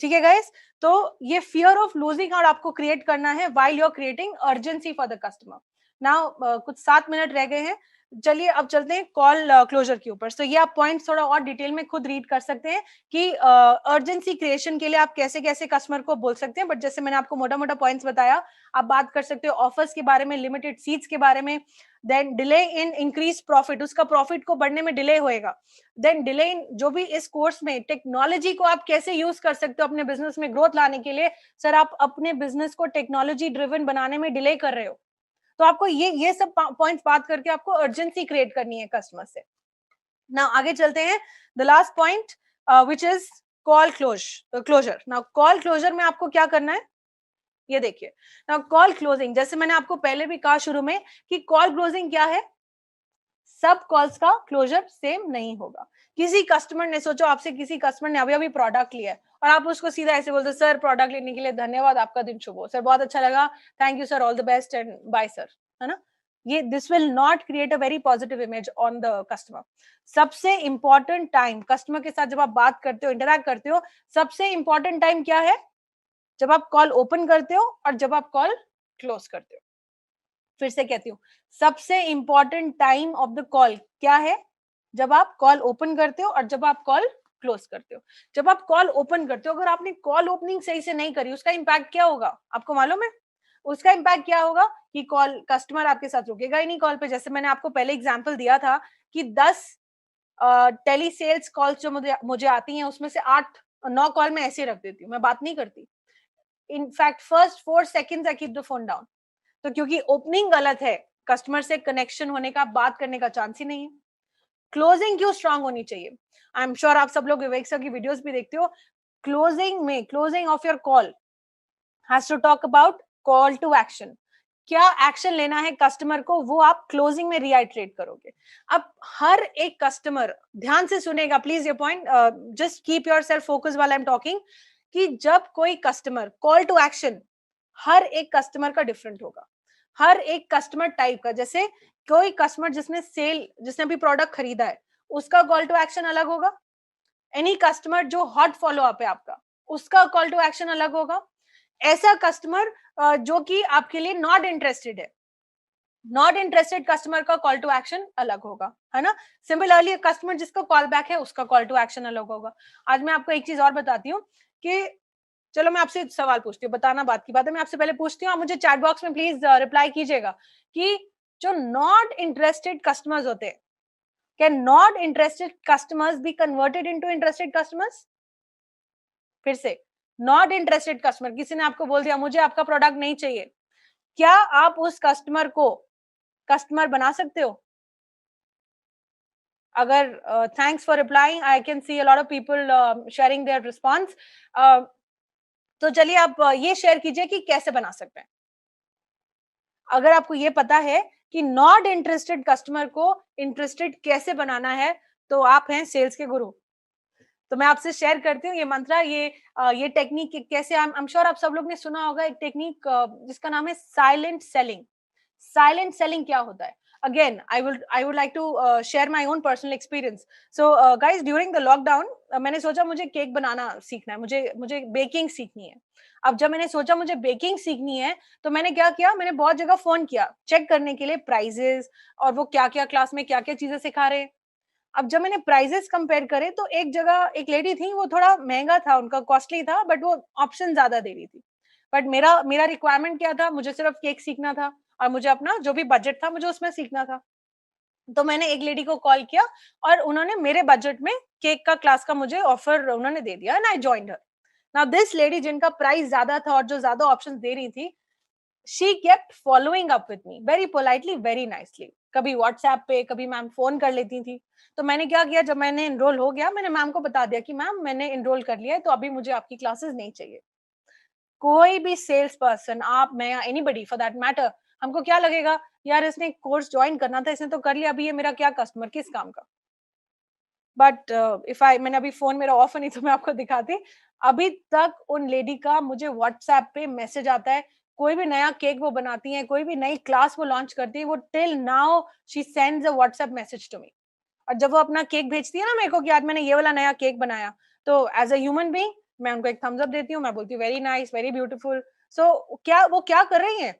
ठीक है गाइस, तो ये फियर ऑफ लूजिंग आउट आपको क्रिएट करना है while you are creating urgency for the customer. Now कुछ 7 मिनट रह गए हैं, चलिए अब चलते हैं कॉल क्लोजर के ऊपर। तो ये आप पॉइंट्स थोड़ा और डिटेल में खुद रीड कर सकते हैं कि अर्जेंसी क्रिएशन के लिए आप कैसे कैसे कस्टमर को बोल सकते हैं, बट जैसे मैंने आपको मोटा मोटा पॉइंट्स बताया, आप बात कर सकते हो ऑफर्स के बारे में, लिमिटेड सीट्स के बारे में, then delay in increase profit, उसका प्रॉफिट को बढ़ने में डिले होएगा, देन डिले इन जो भी इस कोर्स में टेक्नोलॉजी को आप कैसे यूज कर सकते हो अपने बिजनेस में ग्रोथ लाने के लिए। सर आप अपने बिजनेस को टेक्नोलॉजी ड्रिवन बनाने में डिले कर रहे हो, तो आपको ये सब पॉइंट्स बात करके आपको अर्जेंसी क्रिएट करनी है कस्टमर से। ना आगे चलते हैं, the last point which is call closure. Now call closure में आपको क्या करना है, ये देखिए। नाउ कॉल क्लोजिंग, जैसे मैंने आपको पहले भी कहा शुरू में कि कॉल क्लोजिंग क्या है, सब कॉल्स का क्लोजर सेम नहीं होगा। किसी कस्टमर ने, सोचो आपसे किसी कस्टमर ने अभी अभी प्रोडक्ट लिया है और आप उसको सीधा ऐसे बोलते, सर प्रोडक्ट लेने के लिए धन्यवाद, आपका दिन शुभ हो, सर बहुत अच्छा लगा, thank you sir, all the best and bye sir, है ना। ये this will not create a very positive image on the customer. सबसे इंपॉर्टेंट टाइम कस्टमर के साथ जब आप बात करते हो, इंटरैक्ट करते हो, सबसे इंपॉर्टेंट टाइम क्या है, जब आप कॉल ओपन करते हो और जब आप कॉल क्लोज करते हो। फिर से कहती हूँ, सबसे important time of the call क्या है, जब आप कॉल ओपन करते हो और जब आप कॉल क्लोज करते हो। जब आप कॉल ओपन करते हो, अगर आपने कॉल ओपनिंग सही से नहीं करी, उसका इंपैक्ट क्या होगा आपको मालूम है? उसका इंपैक्ट क्या होगा कि कॉल कस्टमर आपके साथ रुकेगा ही नहीं कॉल पे। जैसे मैंने आपको पहले एग्जांपल दिया था कि 10 टेली सेल्स कॉल्स जो मुझे मुझे आती हैं, उसमें से 8-9 कॉल मैं ऐसे रख देती हूँ, मैं बात नहीं करती। In fact first 4 seconds I keep the phone down. तो क्योंकि ओपनिंग गलत है, कस्टमर से कनेक्शन होने का, बात करने का चांस ही नहीं है। क्लोजिंग क्यों स्ट्रांग होनी चाहिए? आई एम श्योर आप सब लोग विवेक सर की वीडियोस भी देखते हो। क्लोजिंग में, closing of your call has to talk about call to action. क्या एक्शन लेना है कस्टमर को, वो आप क्लोजिंग में रिआइट्रेट करोगे। अब हर एक कस्टमर ध्यान से सुनेगा प्लीज ये point, just keep yourself focus while I am talking, कि जब कोई कस्टमर कॉल टू एक्शन, हर एक कस्टमर का डिफरेंट होगा, हर एक कस्टमर टाइप का। जैसे कोई कस्टमर जिसने अभी प्रोडक्ट खरीदा है, उसका कॉल टू एक्शन अलग होगा। एनी कस्टमर जो हॉट फॉलो अप है आपका, उसका कॉल टू एक्शन अलग होगा। ऐसा कस्टमर जो कि आपके लिए नॉट इंटरेस्टेड है, नॉट इंटरेस्टेड कस्टमर का कॉल टू एक्शन अलग होगा, है ना। सिमिलरली कस्टमर जिसका कॉल बैक है, उसका कॉल टू एक्शन अलग होगा। आज मैं आपको एक चीज और बताती हूँ कि, चलो मैं आपसे सवाल पूछती हूँ, बताना बात की बात है, मैं आपसे पहले पूछती हूँ, आप मुझे चैट बॉक्स में प्लीज रिप्लाई कीजिएगा कि जो नॉट इंटरेस्टेड कस्टमर्स होते हैं, can not interested customers be converted into interested customers? फिर से, नॉट इंटरेस्टेड कस्टमर, किसी ने आपको बोल दिया मुझे आपका प्रोडक्ट नहीं चाहिए, क्या आप उस कस्टमर को कस्टमर बना सकते हो? अगर thanks for replying, I can see a lot of people sharing their response. तो चलिए आप ये शेयर कीजिए कि कैसे बना सकते हैं। अगर आपको ये पता है कि नॉट इंटरेस्टेड कस्टमर को इंटरेस्टेड कैसे बनाना है, तो आप हैं सेल्स के गुरु। तो मैं आपसे शेयर करती हूँ ये मंत्र, ये टेक्निक कैसे। आई एम श्योर आप सब लोग ने सुना होगा एक टेक्निक जिसका नाम है साइलेंट सेलिंग। साइलेंट सेलिंग क्या होता है? Again I would like to share my own personal experience. So guys, during the lockdown मैंने सोचा मुझे केक बनाना सीखना है, मुझे मुझे बेकिंग सीखनी है। अब जब मैंने सोचा मुझे बेकिंग सीखनी है, तो मैंने क्या किया, मैंने बहुत जगह फोन किया चेक करने के लिए प्राइजेस, और वो क्या क्या क्लास में क्या क्या चीजें सिखा रहे हैं। अब जब मैंने प्राइजेस कंपेयर करे, तो एक जगह एक लेडी थी, वो थोड़ा महंगा था, उनका कॉस्टली था, बट वो ऑप्शन ज्यादा दे रही थी। बट मेरा मेरा रिक्वायरमेंट क्या था, मुझे सिर्फ केक सीखना था और मुझे अपना जो भी बजट था मुझे उसमें सीखना था। तो मैंने एक लेडी को कॉल किया और उन्होंने मेरे बजट में केक का क्लास का मुझे ऑफर उन्होंने दे दिया, and I joined her. Now this lady, जिनका प्राइस ज्यादा था और जो ज्यादा ऑप्शंस दे रही थी, she kept following up with me very politely, very nicely. कभी व्हाट्सएप पे, कभी मैम फोन कर लेती थी। तो मैंने क्या किया, जब मैंने एनरोल हो गया, मैंने मैम को बता दिया कि मैम मैंने एनरोल कर लिया है, तो अभी मुझे आपकी क्लासेस नहीं चाहिए। कोई भी सेल्स पर्सन, आप, मैं या एनीबडी फॉर दैट मैटर, हमको क्या लगेगा, यार इसने कोर्स ज्वाइन करना था, इसने तो कर लिया, अभी ये मेरा क्या कस्टमर, किस काम का। बट इफ आई, मैंने अभी फोन मेरा ऑफ है, नहीं तो मैं आपको दिखाती। अभी तक उन लेडी का मुझे व्हाट्सएप पे मैसेज आता है, कोई भी नया केक वो बनाती है, कोई भी नई क्लास वो लॉन्च करती है, वो till now she sends a WhatsApp message to me. और जब वो अपना केक भेजती है ना मेरे को कि आज मैंने ये वाला नया केक बनाया, तो एज अ ह्यूमन बीइंग मैं उनको एक थम्स अप देती हूँ, मैं बोलती हूँ वेरी नाइस, वेरी ब्यूटीफुल। सो वो क्या कर रही है,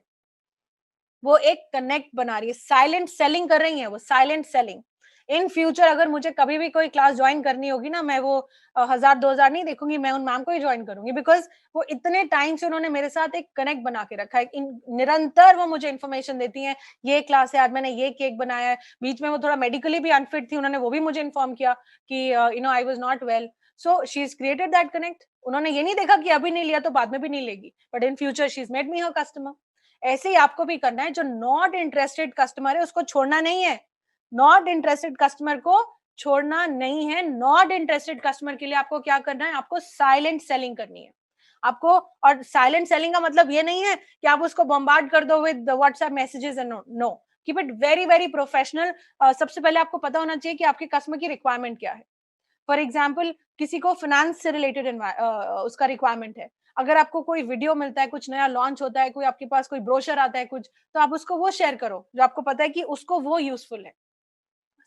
वो एक कनेक्ट बना रही है, साइलेंट सेलिंग कर रही है, वो साइलेंट सेलिंग। इन फ्यूचर अगर मुझे कभी भी कोई क्लास ज्वाइन करनी होगी ना, मैं वो 1000-2000 नहीं देखूंगी, मैं उन मैम को ही ज्वाइन करूंगी, बिकॉज वो इतने टाइम से उन्होंने मेरे साथ एक कनेक्ट बना के रखा है। निरंतर वो मुझे इन्फॉर्मेशन देती हैं, ये क्लास है, आज मैंने ये केक बनाया है। बीच में वो थोड़ा मेडिकली भी अनफिट थी, उन्होंने वो भी मुझे इन्फॉर्म किया कि I was not well. So she is created that connect. उन्होंने ये नहीं देखा कि अभी नहीं लिया तो बाद में भी नहीं लेगी, but in future she is made me her customer. ऐसे ही आपको भी करना है। जो नॉट इंटरेस्टेड कस्टमर है उसको छोड़ना नहीं है। नॉट इंटरेस्टेड कस्टमर को छोड़ना नहीं है। नॉट इंटरेस्टेड कस्टमर के लिए आपको क्या करना है, आपको साइलेंट सेलिंग करनी है आपको। और साइलेंट सेलिंग का मतलब ये नहीं है कि आप उसको बॉम्बार्ड कर दो with WhatsApp messages and no. Keep it very very professional. सबसे पहले आपको पता होना चाहिए कि आपके कस्टमर की रिक्वायरमेंट क्या है। फॉर एग्जाम्पल किसी को फाइनेंस से रिलेटेड उसका रिक्वायरमेंट है। अगर आपको कोई वीडियो मिलता है, कुछ नया लॉन्च होता है, कोई आपके पास कोई ब्रोशर आता है कुछ, तो आप उसको वो शेयर करो जो आपको पता है कि उसको वो यूजफुल है।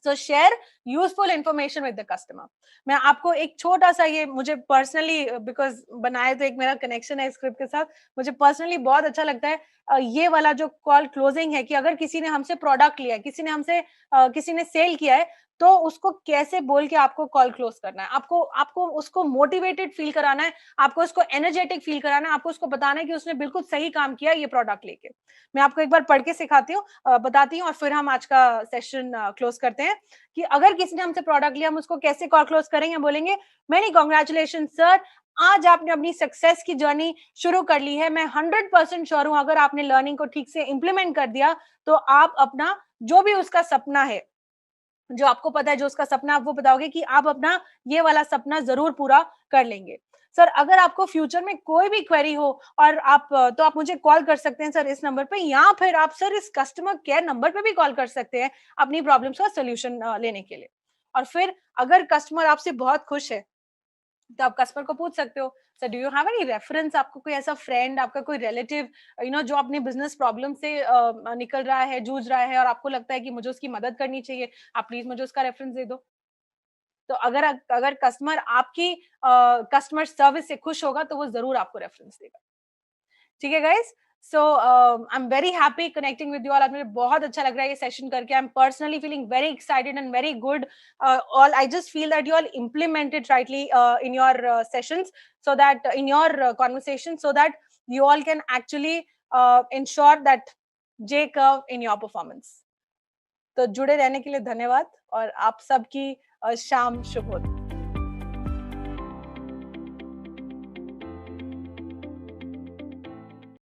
सो share useful information with the customer. मैं आपको एक छोटा सा, ये मुझे पर्सनली बिकॉज बनाए तो एक मेरा कनेक्शन है स्क्रिप्ट के साथ, मुझे पर्सनली बहुत अच्छा लगता है। ये वाला जो कॉल क्लोजिंग है कि अगर किसी ने हमसे प्रोडक्ट लिया है, किसी ने सेल किया है, तो उसको कैसे बोल के आपको कॉल क्लोज करना है। आपको आपको उसको मोटिवेटेड फील कराना है, आपको उसको एनर्जेटिक फील कराना है, आपको उसको बताना है कि उसने बिल्कुल सही काम किया ये प्रोडक्ट लेके। मैं आपको एक बार पढ़ के सिखाती हूँ, बताती हूँ, और फिर हम आज का सेशन क्लोज करते हैं। कि अगर किसी ने हमसे प्रोडक्ट लिया, हम उसको कैसे कॉल क्लोज करेंगे। बोलेंगे मेनी कॉन्ग्रेचुलेशन सर, आज आपने अपनी सक्सेस की जर्नी शुरू कर ली है। मैं 100% श्योर हूं अगर आपने लर्निंग को ठीक से इंप्लीमेंट कर दिया तो आप अपना जो भी उसका सपना है, जो आपको पता है जो उसका सपना, आप वो बताओगे कि आप अपना ये वाला सपना जरूर पूरा कर लेंगे। सर अगर आपको फ्यूचर में कोई भी क्वेरी हो और तो आप मुझे कॉल कर सकते हैं सर इस नंबर पे, या फिर आप सर इस कस्टमर केयर नंबर पे भी कॉल कर सकते हैं अपनी प्रॉब्लम्स का सोल्यूशन लेने के लिए। और फिर अगर कस्टमर आपसे बहुत खुश है तो आप कस्टमर को पूछ सकते हो, sir do you have any reference, आपको कोई ऐसा फ्रेंड, आपका कोई रिलेटिव जो अपने बिजनेस प्रॉब्लम से निकल रहा है, जूझ रहा है, और आपको लगता है कि मुझे उसकी मदद करनी चाहिए, आप प्लीज मुझे उसका रेफरेंस दे दो। तो अगर अगर कस्टमर आपकी कस्टमर सर्विस से खुश होगा तो वो जरूर आपको रेफरेंस देगा। ठीक है guys. So I am very happy connecting with you all. आज मुझे बहुत अच्छा लग रहा है ये सेशन करके। I am personally feeling very excited and very good. All I just feel that you all implemented rightly in your sessions, so that in your conversation, so that you all can actually ensure that J curve in your performance. तो जुड़े रहने के लिए धन्यवाद और आप सबकी शाम शुभ हो।